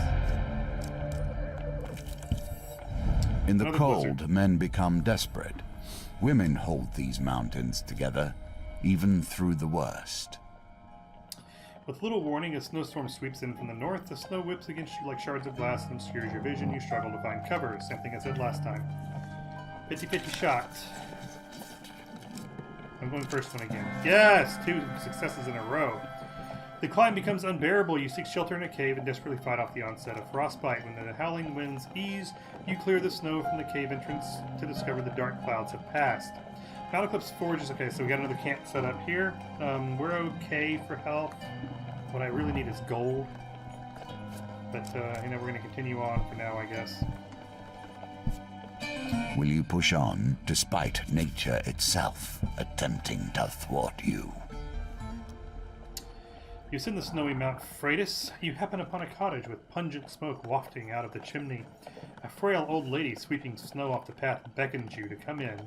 In the Another cold, blizzard. men become desperate. Women hold these mountains together, even through the worst. With little warning, a snowstorm sweeps in from the north. The snow whips against you like shards of glass and obscures your vision. You struggle to find cover. Same thing I said last time. 50-50 shot. I'm going first one again. Yes! 2 successes in a row. The climb becomes unbearable. You seek shelter in a cave and desperately fight off the onset of frostbite. When the howling winds ease, you clear the snow from the cave entrance to discover the dark clouds have passed. Mount Eclipse Forge is okay, so we got another camp set up here. We're okay for health. What I really need is gold. But, we're going to continue on for now, I guess. Will you push on despite nature itself attempting to thwart you? You ascend the snowy Mount Freitas. You happen upon a cottage with pungent smoke wafting out of the chimney. A frail old lady sweeping snow off the path beckons you to come in.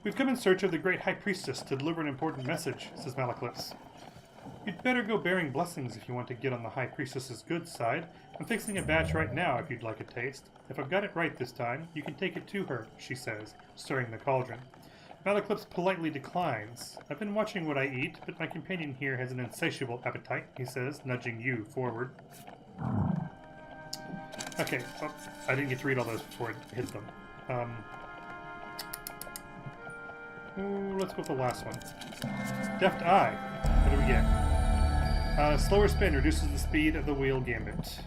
"We've come in search of the great High Priestess to deliver an important message," says Malaclips. "You'd better go bearing blessings if you want to get on the High Priestess's good side. I'm fixing a batch right now if you'd like a taste. If I've got it right this time, you can take it to her," she says, stirring the cauldron. Malaclips politely declines. "I've been watching what I eat, but my companion here has an insatiable appetite," he says, nudging you forward. Okay, well, I didn't get to read all those before I hit them. Let's go with the last one. Deft Eye. What do we get? Slower spin reduces the speed of the wheel gambit.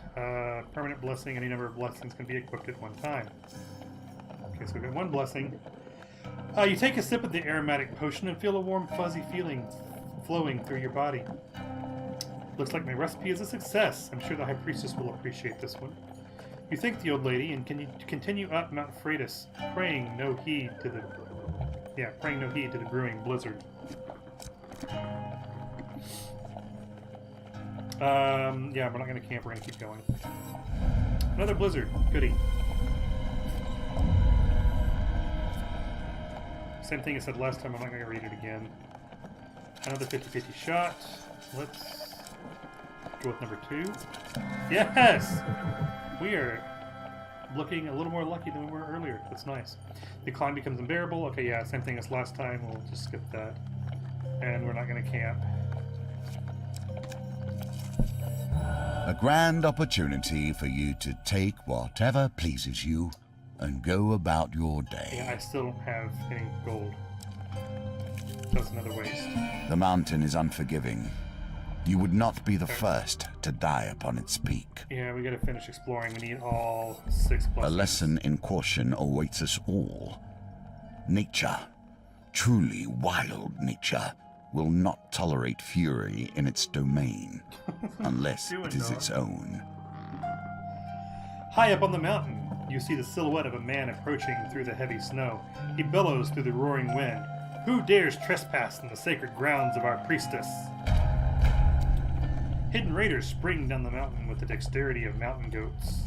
Permanent blessing. Any number of blessings can be equipped at one time. Okay, so we got 1 blessing. You take a sip of the aromatic potion and feel a warm, fuzzy feeling flowing through your body. "Looks like my recipe is a success. I'm sure the High Priestess will appreciate this one." You thank the old lady and can continue up Mount Freitas, praying no heed to the brewing blizzard. Yeah, we're not going to camp. We're going to keep going. Another blizzard. Goody. Same thing I said last time. I'm not going to read it again. Another 50-50 shot. Let's go with number 2. Yes! We are looking a little more lucky than we were earlier. That's nice. The climb becomes unbearable. Okay, yeah, same thing as last time. We'll just skip that. And we're not going to camp. A grand opportunity for you to take whatever pleases you and go about your day. Yeah, I still don't have any gold. That's another waste. The mountain is unforgiving. You would not be the first to die upon its peak. Yeah, we gotta finish exploring. We need all 6 A blessings. lesson in caution awaits us all. Nature, truly wild nature, will not tolerate fury in its domain unless it is its own. High up on the mountain, you see the silhouette of a man approaching through the heavy snow. He bellows through the roaring wind. Who dares trespass in the sacred grounds of our priestess? Hidden raiders spring down the mountain with the dexterity of mountain goats.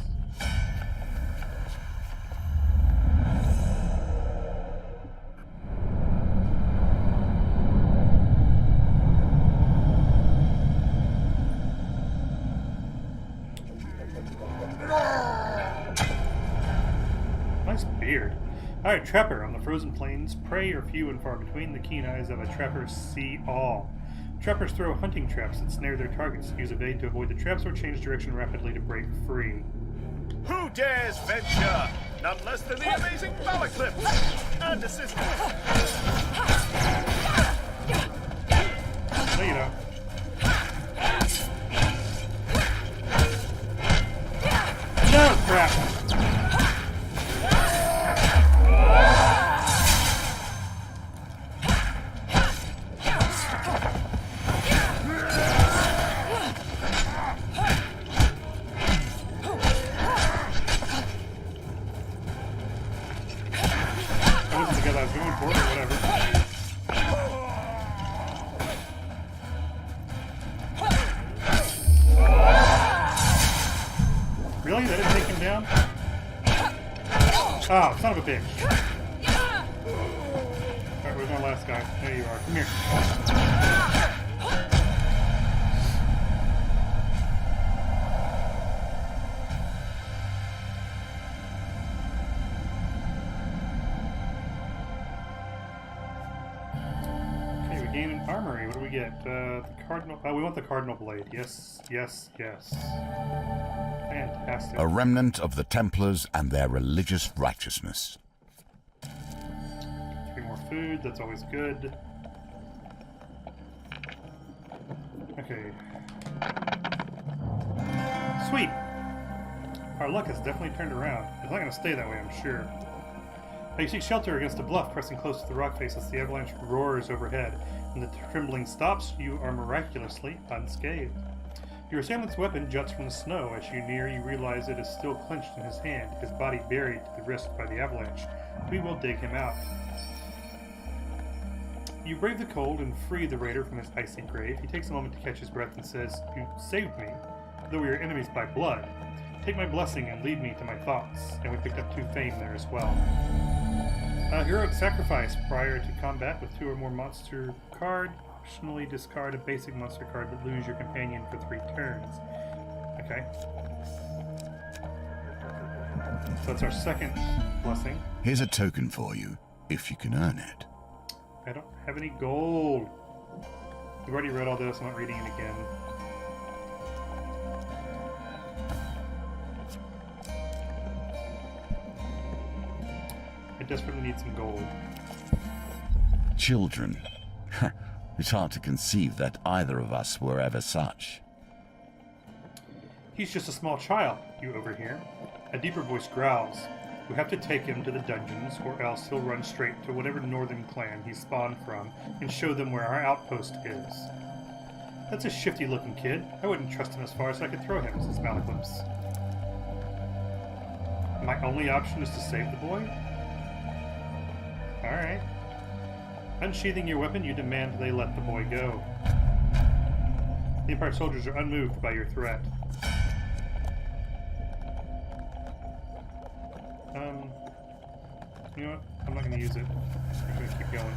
Nice beard. Alright, trapper. On the frozen plains, prey are few and far between. The keen eyes of a trapper see all. Trappers throw hunting traps that snare their targets. Use evade to avoid the traps or change direction rapidly to break free. Who dares venture? None less than the amazing Balaclip and assistance. No, you don't. No, crap! That wasn't the guy I was going for, but whatever. Really? That didn't take him down? Oh, son of a bitch. Alright, where's my last guy? There you are. Come here. Okay, we gain an armory. What do we get? The cardinal... Oh, we want the cardinal blade. Yes, yes, yes. Fantastic. A remnant of the Templars and their religious righteousness. 3 more food, that's always good. Okay. Sweet! Our luck has definitely turned around. It's not going to stay that way, I'm sure. You seek shelter against a bluff, pressing close to the rock face as the avalanche roars overhead. When the trembling stops, you are miraculously unscathed. Your assailant's weapon juts from the snow. As you near, you realize it is still clenched in his hand, his body buried to the wrist by the avalanche. We will dig him out. You brave the cold and free the raider from his icy grave. He takes a moment to catch his breath and says, "You saved me, though we are enemies by blood. Take my blessing and lead me to my thoughts." And we picked up 2 fame there as well. Heroic sacrifice prior to combat with 2 or more monster card. Optionally discard a basic monster card but lose your companion for 3 turns. Okay. So that's our second blessing. Here's a token for you, if you can earn it. I don't have any gold. We've already read all this, I'm not reading it again. I desperately need some gold. Children. It's hard to conceive that either of us were ever such. He's just a small child, you overhear. A deeper voice growls. We have to take him to the dungeons, or else he'll run straight to whatever northern clan he spawned from and show them where our outpost is. That's a shifty-looking kid. I wouldn't trust him as far as I could throw him, says Malaclips. My only option is to save the boy? Alright. Unsheathing your weapon, you demand they let the boy go. The Empire soldiers are unmoved by your threat. You know what? I'm not going to use it. I'm going to keep going.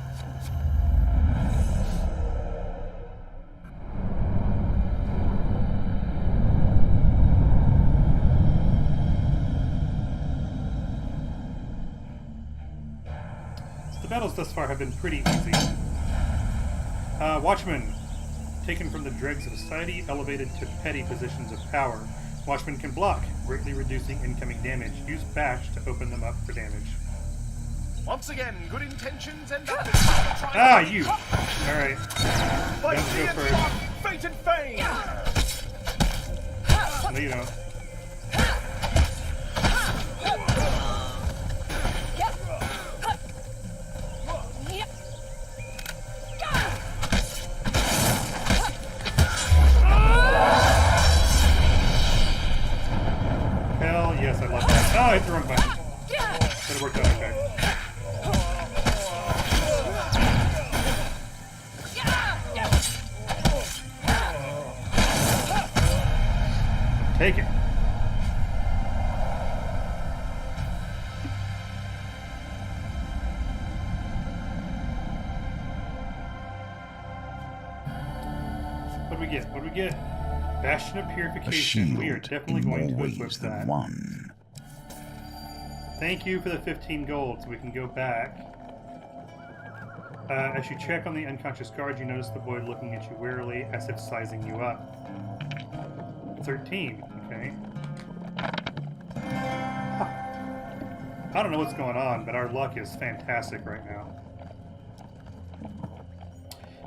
So the battles thus far have been pretty easy. Watchman, taken from the dregs of society, elevated to petty positions of power. Watchmen can block, greatly reducing incoming damage. Use bash to open them up for damage. Once again, good intentions and Ah, you! Alright. Like Let's go first. fate and fame. No, you don't. Hell yes, I love that. Oh, I hit the wrong button. But it worked out okay. Take it. What do we get? What do we get? Bastion of A Purification. shield We are definitely in going more to equip ways than that. one. Thank you for the 15 gold, so we can go back. As you check on the unconscious guard, you notice the boy looking at you warily, as if sizing you up. 13, okay. Huh. I don't know what's going on, but our luck is fantastic right now.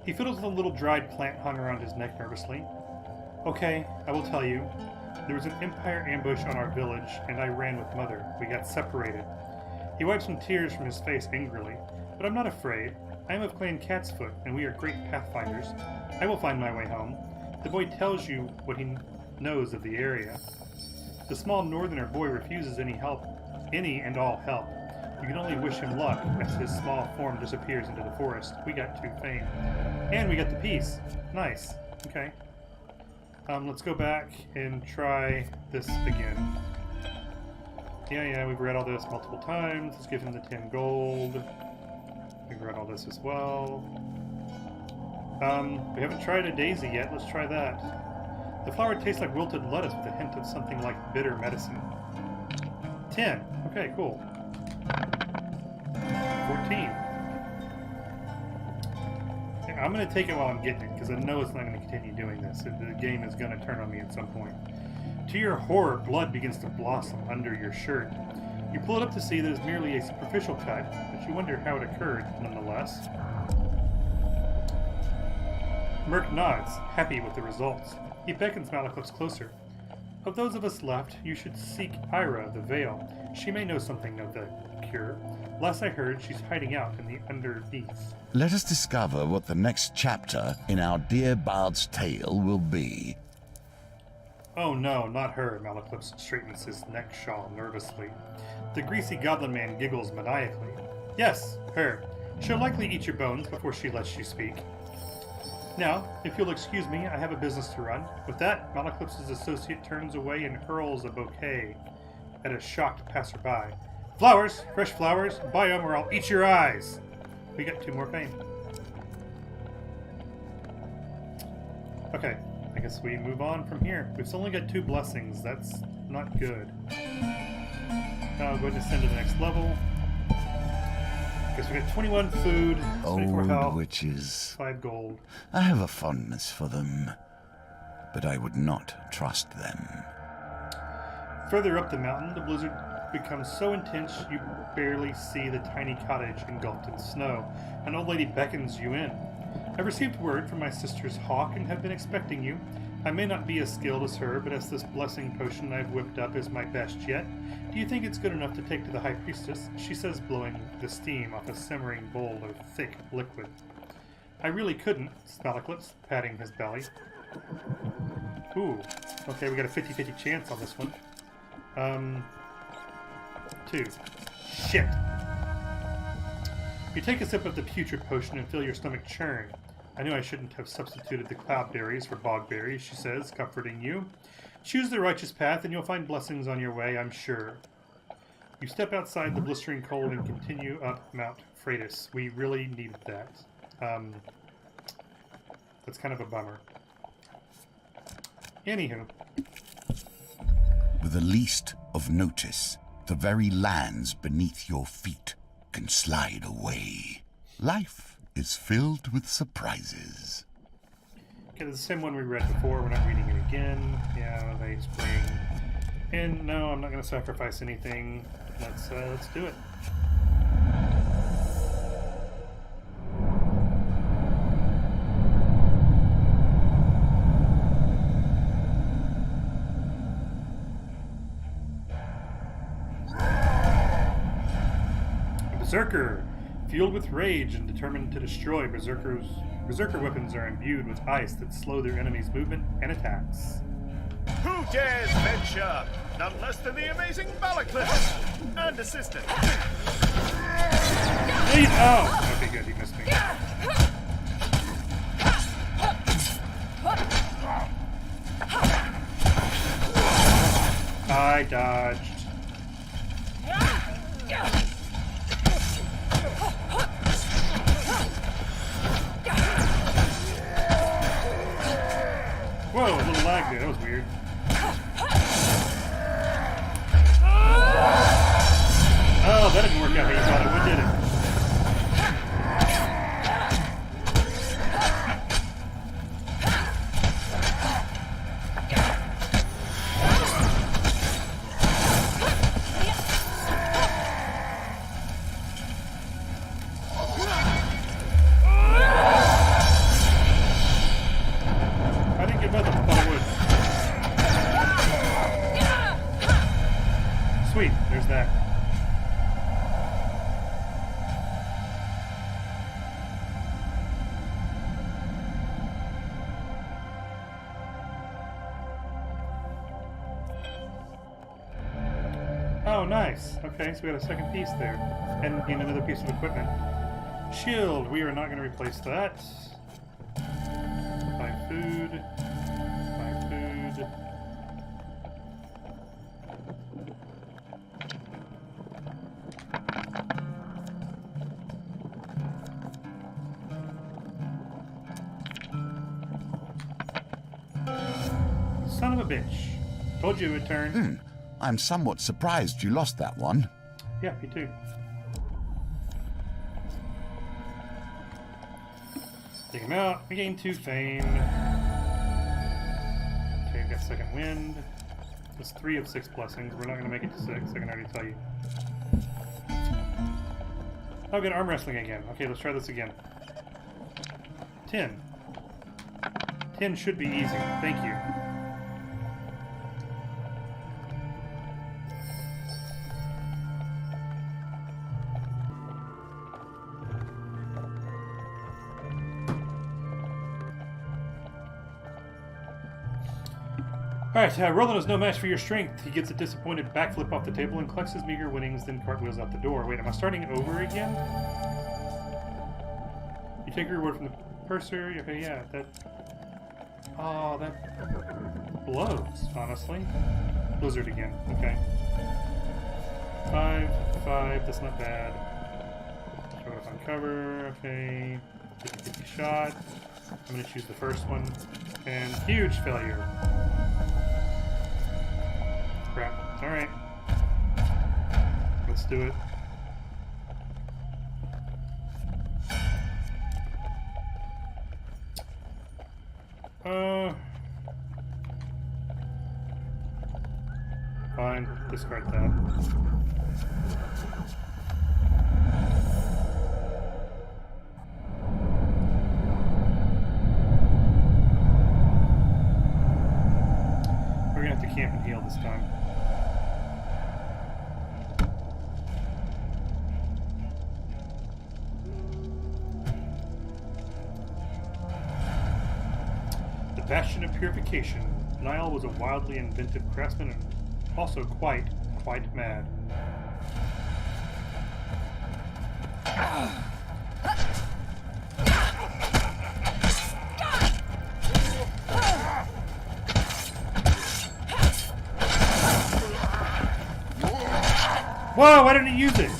He fiddles with a little dried plant hung around his neck nervously. Okay, I will tell you. There was an Empire ambush on our village, and I ran with Mother. We got separated. He wiped some tears from his face angrily. But I'm not afraid. I am of Clan Catsfoot, and we are great pathfinders. I will find my way home. The boy tells you what he knows of the area. The small northerner boy refuses any help, any and all help. You can only wish him luck as his small form disappears into the forest. We got 2 fame. And we got the piece. Nice. Okay. Let's go back and try this again. Yeah, we've read all this multiple times. Let's give him the 10 gold. We've read all this as well. We haven't tried a daisy yet. Let's try that. The flower tastes like wilted lettuce with a hint of something like bitter medicine. 10. Okay, cool. 14. I'm going to take it while I'm getting it, because I know it's not going to continue doing this. The game is going to turn on me at some point. To your horror, blood begins to blossom under your shirt. You pull it up to see that it's merely a superficial cut, but you wonder how it occurred, nonetheless. Merc nods, happy with the results. He beckons Malaclips closer. Of those of us left, you should seek Ira, the Veil. She may know something of the cure. Last I heard, she's hiding out in the underneath. Let us discover what the next chapter in our dear bard's tale will be. Oh no, not her, Malaclips straightens his neck shawl nervously. The greasy goblin man giggles maniacally. Yes, her. She'll likely eat your bones before she lets you speak. Now, if you'll excuse me, I have a business to run. With that, Malaclips' associate turns away and hurls a bouquet at a shocked passerby. Flowers! Fresh flowers! Buy 'em or I'll eat your eyes! We got 2 more fame. Okay, I guess we move on from here. We've only got 2 blessings. That's not good. Now I'll go ahead and ascend to the next level. Guess we got 21 food, 24 Old health, witches. 5 gold. I have a fondness for them, but I would not trust them. Further up the mountain, the blizzard becomes so intense you barely see the tiny cottage engulfed in snow. An old lady beckons you in. I received word from my sister's hawk and have been expecting you. I may not be as skilled as her, but as this blessing potion I've whipped up is my best yet, do you think it's good enough to take to the High Priestess? She says, blowing the steam off a simmering bowl of thick liquid. I really couldn't, Malaclips, patting his belly. Ooh, okay, we got a 50-50 chance on this one. 2. Shit. You take a sip of the putrid potion and feel your stomach churn. I knew I shouldn't have substituted the cloudberries for bogberries, she says, comforting you. Choose the righteous path and you'll find blessings on your way, I'm sure. You step outside the blistering cold and continue up Mount Freitas. We really needed that. That's kind of a bummer. Anywho. With the least of notice, the very lands beneath your feet can slide away. Life is filled with surprises. Okay, this is the same one we read before. We're not reading it again. Yeah, they spring. And no, I'm not going to sacrifice anything. Let's do it. Berserker, fueled with rage and determined to destroy, Berserker weapons are imbued with ice that slow their enemies' movement and attacks. Who dares venture? None less than the amazing Balaclip and assistant. Oh! Okay, good, he missed me. I dodged. Whoa, a little lag there. That was weird. Oh, that didn't work out how you thought it would, did it? I didn't get both of them. I thought I would. Sweet, there's that. Oh, nice. Okay, so we got a second piece there. And another piece of equipment. Shield, we are not going to replace that. Buy food. Buy food. Son of a bitch. Told you it would turn. I'm somewhat surprised you lost that one. Yeah, me too. Take him out. We gain 2 fame. Okay, got second wind. That's 3 of 6 blessings. We're not going to make it to 6. I can already tell you. Oh, good. Arm wrestling again. Okay, let's try this again. 10. 10 should be easy. Thank you. Alright, Roland is no match for your strength. He gets a disappointed backflip off the table and collects his meager winnings, then cartwheels out the door. Wait, am I starting over again? You take your reward from the purser. Okay, yeah, that... Oh, that blows, honestly. Blizzard again. Okay. 5, that's not bad. Throw it up on cover. Okay. 50-50 shot. I'm going to choose the first one. And huge failure. Crap. Alright. Let's do it. Fine. Discard that. We're gonna have to camp and heal this time. The Bastion of Purification. Niall was a wildly inventive craftsman and also quite mad. Whoa, why didn't he use it?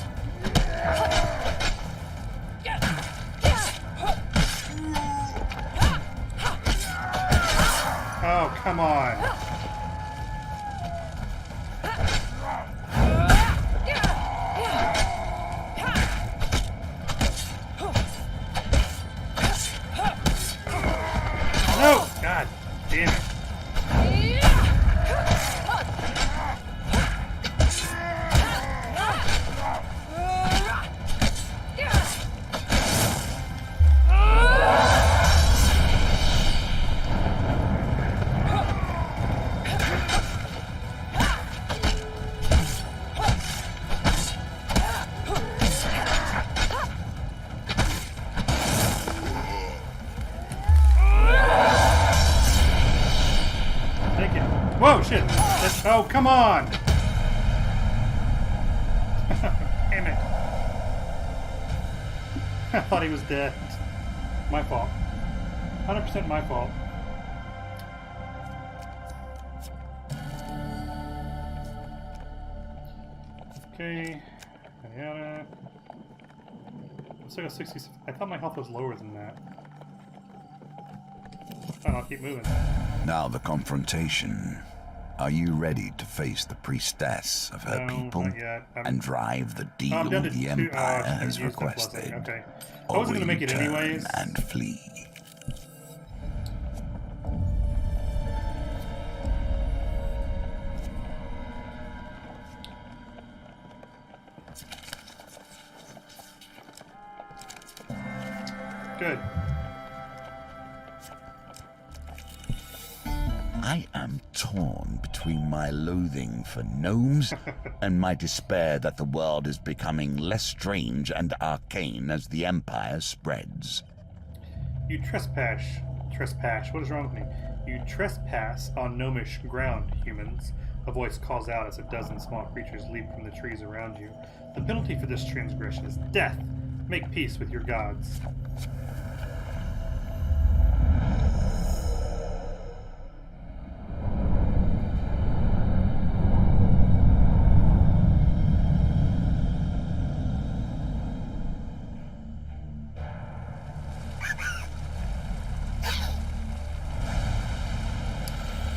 Oh, come on. No! Oh, come on! Damn it. I thought he was dead. My fault. 100% my fault. Okay. Diana. Looks like a 60. I thought my health was lower than that. Fine, I'll keep moving. Now the confrontation. Are you ready to face the priestess of her people not yet. and drive the deal I'm down to the 2. Empire I has used that requested? blessing. Okay. I Or wasn't will going to make you it turn anyways. and flee? Good. I am torn between my loathing for gnomes and my despair that the world is becoming less strange and arcane as the Empire spreads. You trespass. What is wrong with me? You trespass on gnomish ground, humans. A voice calls out as a dozen small creatures leap from the trees around you. The penalty for this transgression is death. Make peace with your gods.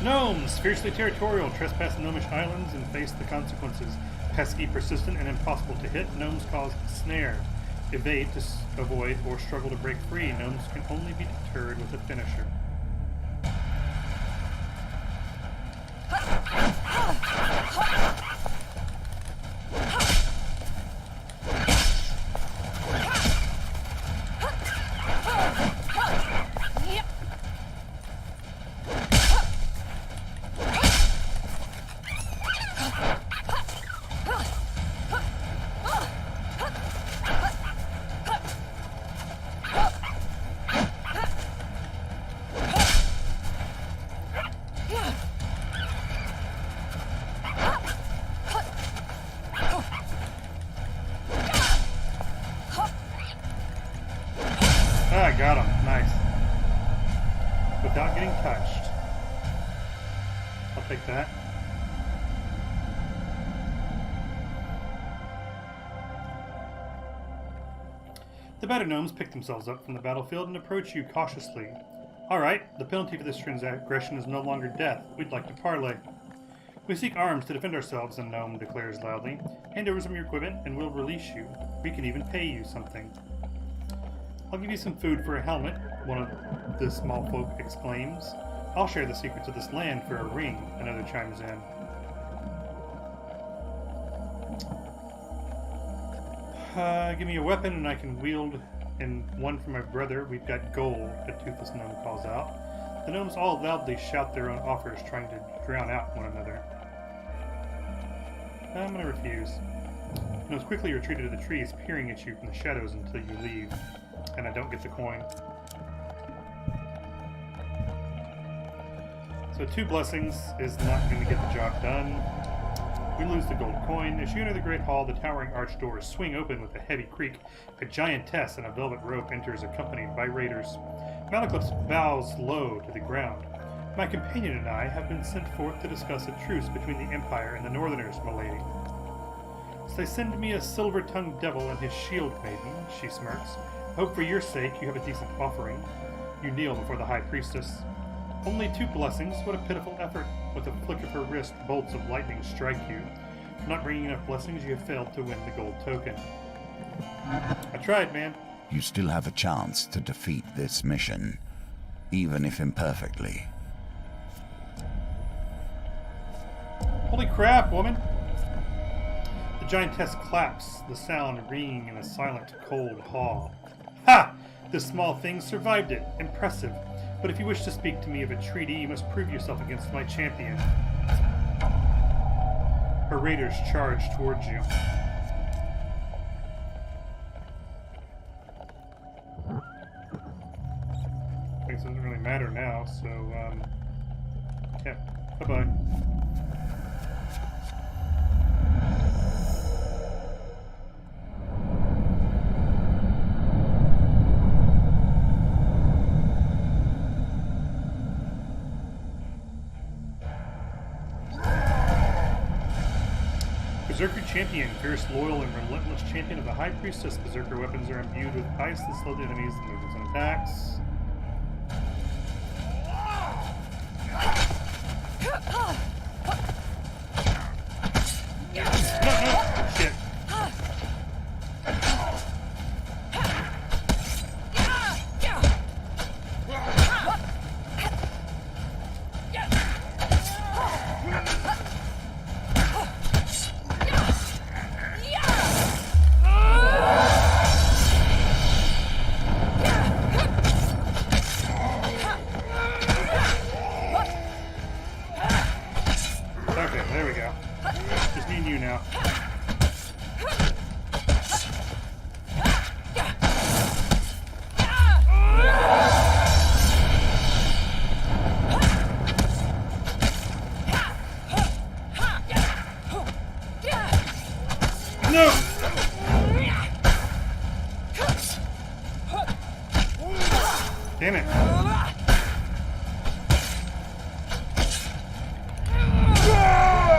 Gnomes, fiercely territorial, trespass gnomish islands and face the consequences. Pesky, persistent, and impossible to hit, gnomes cause snare. Evade to avoid or struggle to break free. Gnomes can only be deterred with a finisher. Ah, got him. Nice. Without getting touched. I'll take that. The battered gnomes pick themselves up from the battlefield and approach you cautiously. Alright, the penalty for this transgression is no longer death. We'd like to parley. We seek arms to defend ourselves, a gnome declares loudly. Hand over some of your equipment and we'll release you. We can even pay you something. I'll give you some food for a helmet, one of the small folk exclaims. I'll share the secrets of this land for a ring, another chimes in. Give me a weapon and I can wield, and one for my brother. We've got gold, a toothless gnome calls out. The gnomes all loudly shout their own offers, trying to drown out one another. I'm gonna refuse. Gnomes quickly retreat to the trees, peering at you from the shadows until you leave. And I don't get the coin. So 2 blessings is not going to get the job done. We lose the gold coin. As you enter the great hall, the towering arch doors swing open with a heavy creak. A giantess in a velvet robe enters, accompanied by raiders. Malaklips bows low to the ground. My companion and I have been sent forth to discuss a truce between the Empire and the Northerners, milady. So they send me a silver-tongued devil and his shield maiden, she smirks. Hope for your sake you have a decent offering. You kneel before the High Priestess. Only 2 blessings, what a pitiful effort. With a flick of her wrist, bolts of lightning strike you. For not bringing enough blessings, you have failed to win the gold token. I tried, man. You still have a chance to defeat this mission, even if imperfectly. Holy crap, woman! The giantess claps, the sound ringing in a silent, cold hall. Ha! This small thing survived it. Impressive. But if you wish to speak to me of a treaty, you must prove yourself against my champion. Her raiders charge towards you. I guess it doesn't really matter now, so, yeah. Bye-bye. champion, fierce, loyal, and relentless champion of the High Priestess. Berserker weapons are imbued with ice that slow the enemies' movements and attacks. No, shit. Okay, there we go. Just me and you now. No! Damn it.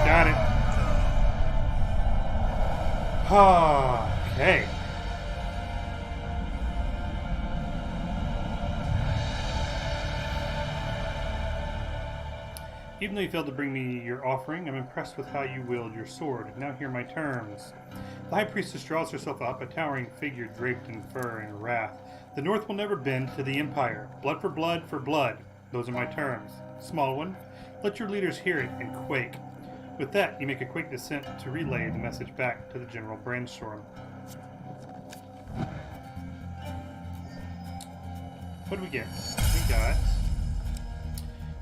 Got it. Okay. Even though you failed to bring me your offering, I'm impressed with how you wield your sword. Now hear my terms. The High Priestess draws herself up, a towering figure draped in fur and wrath. The North will never bend to the Empire. Blood for blood for blood. Those are my terms. Small one, let your leaders hear it and quake. With that, you make a quick descent to relay the message back to the General Brandstorm. What do we get? We got,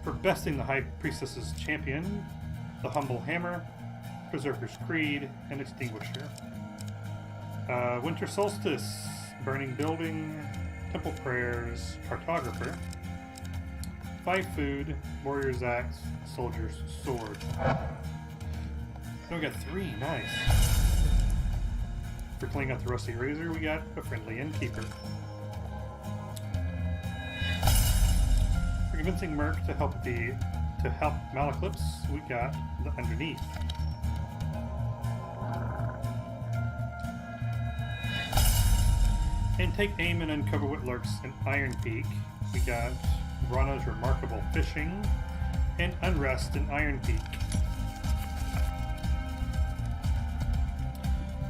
for besting the High Priestess's champion, the Humble Hammer, Berserker's Creed, and Extinguisher. Winter Solstice, Burning Building, Temple Prayers, Cartographer, 5 Food, Warrior's Axe, Soldier's Sword. Then we got 3, nice. For cleaning out the Rusty Razor, we got a Friendly Innkeeper. For convincing Merc to help Malaclips, we got the Underneath. And take aim and uncover what lurks in Iron Peak. We got Rana's Remarkable Fishing and Unrest in Iron Peak.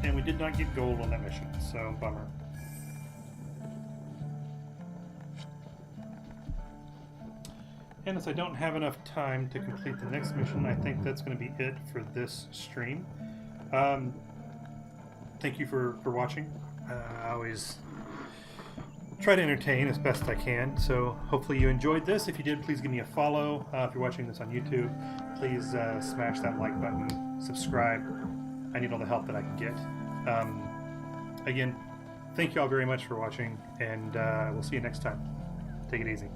And we did not get gold on that mission, so bummer. And as I don't have enough time to complete the next mission, I think that's going to be it for this stream. Thank you for watching. I always try to entertain as best I can, so hopefully you enjoyed this. If you did, please give me a follow. If you're watching this on YouTube, please smash that like button, subscribe. I need all the help that I can get. Again, thank you all very much for watching, and we'll see you next time. Take it easy.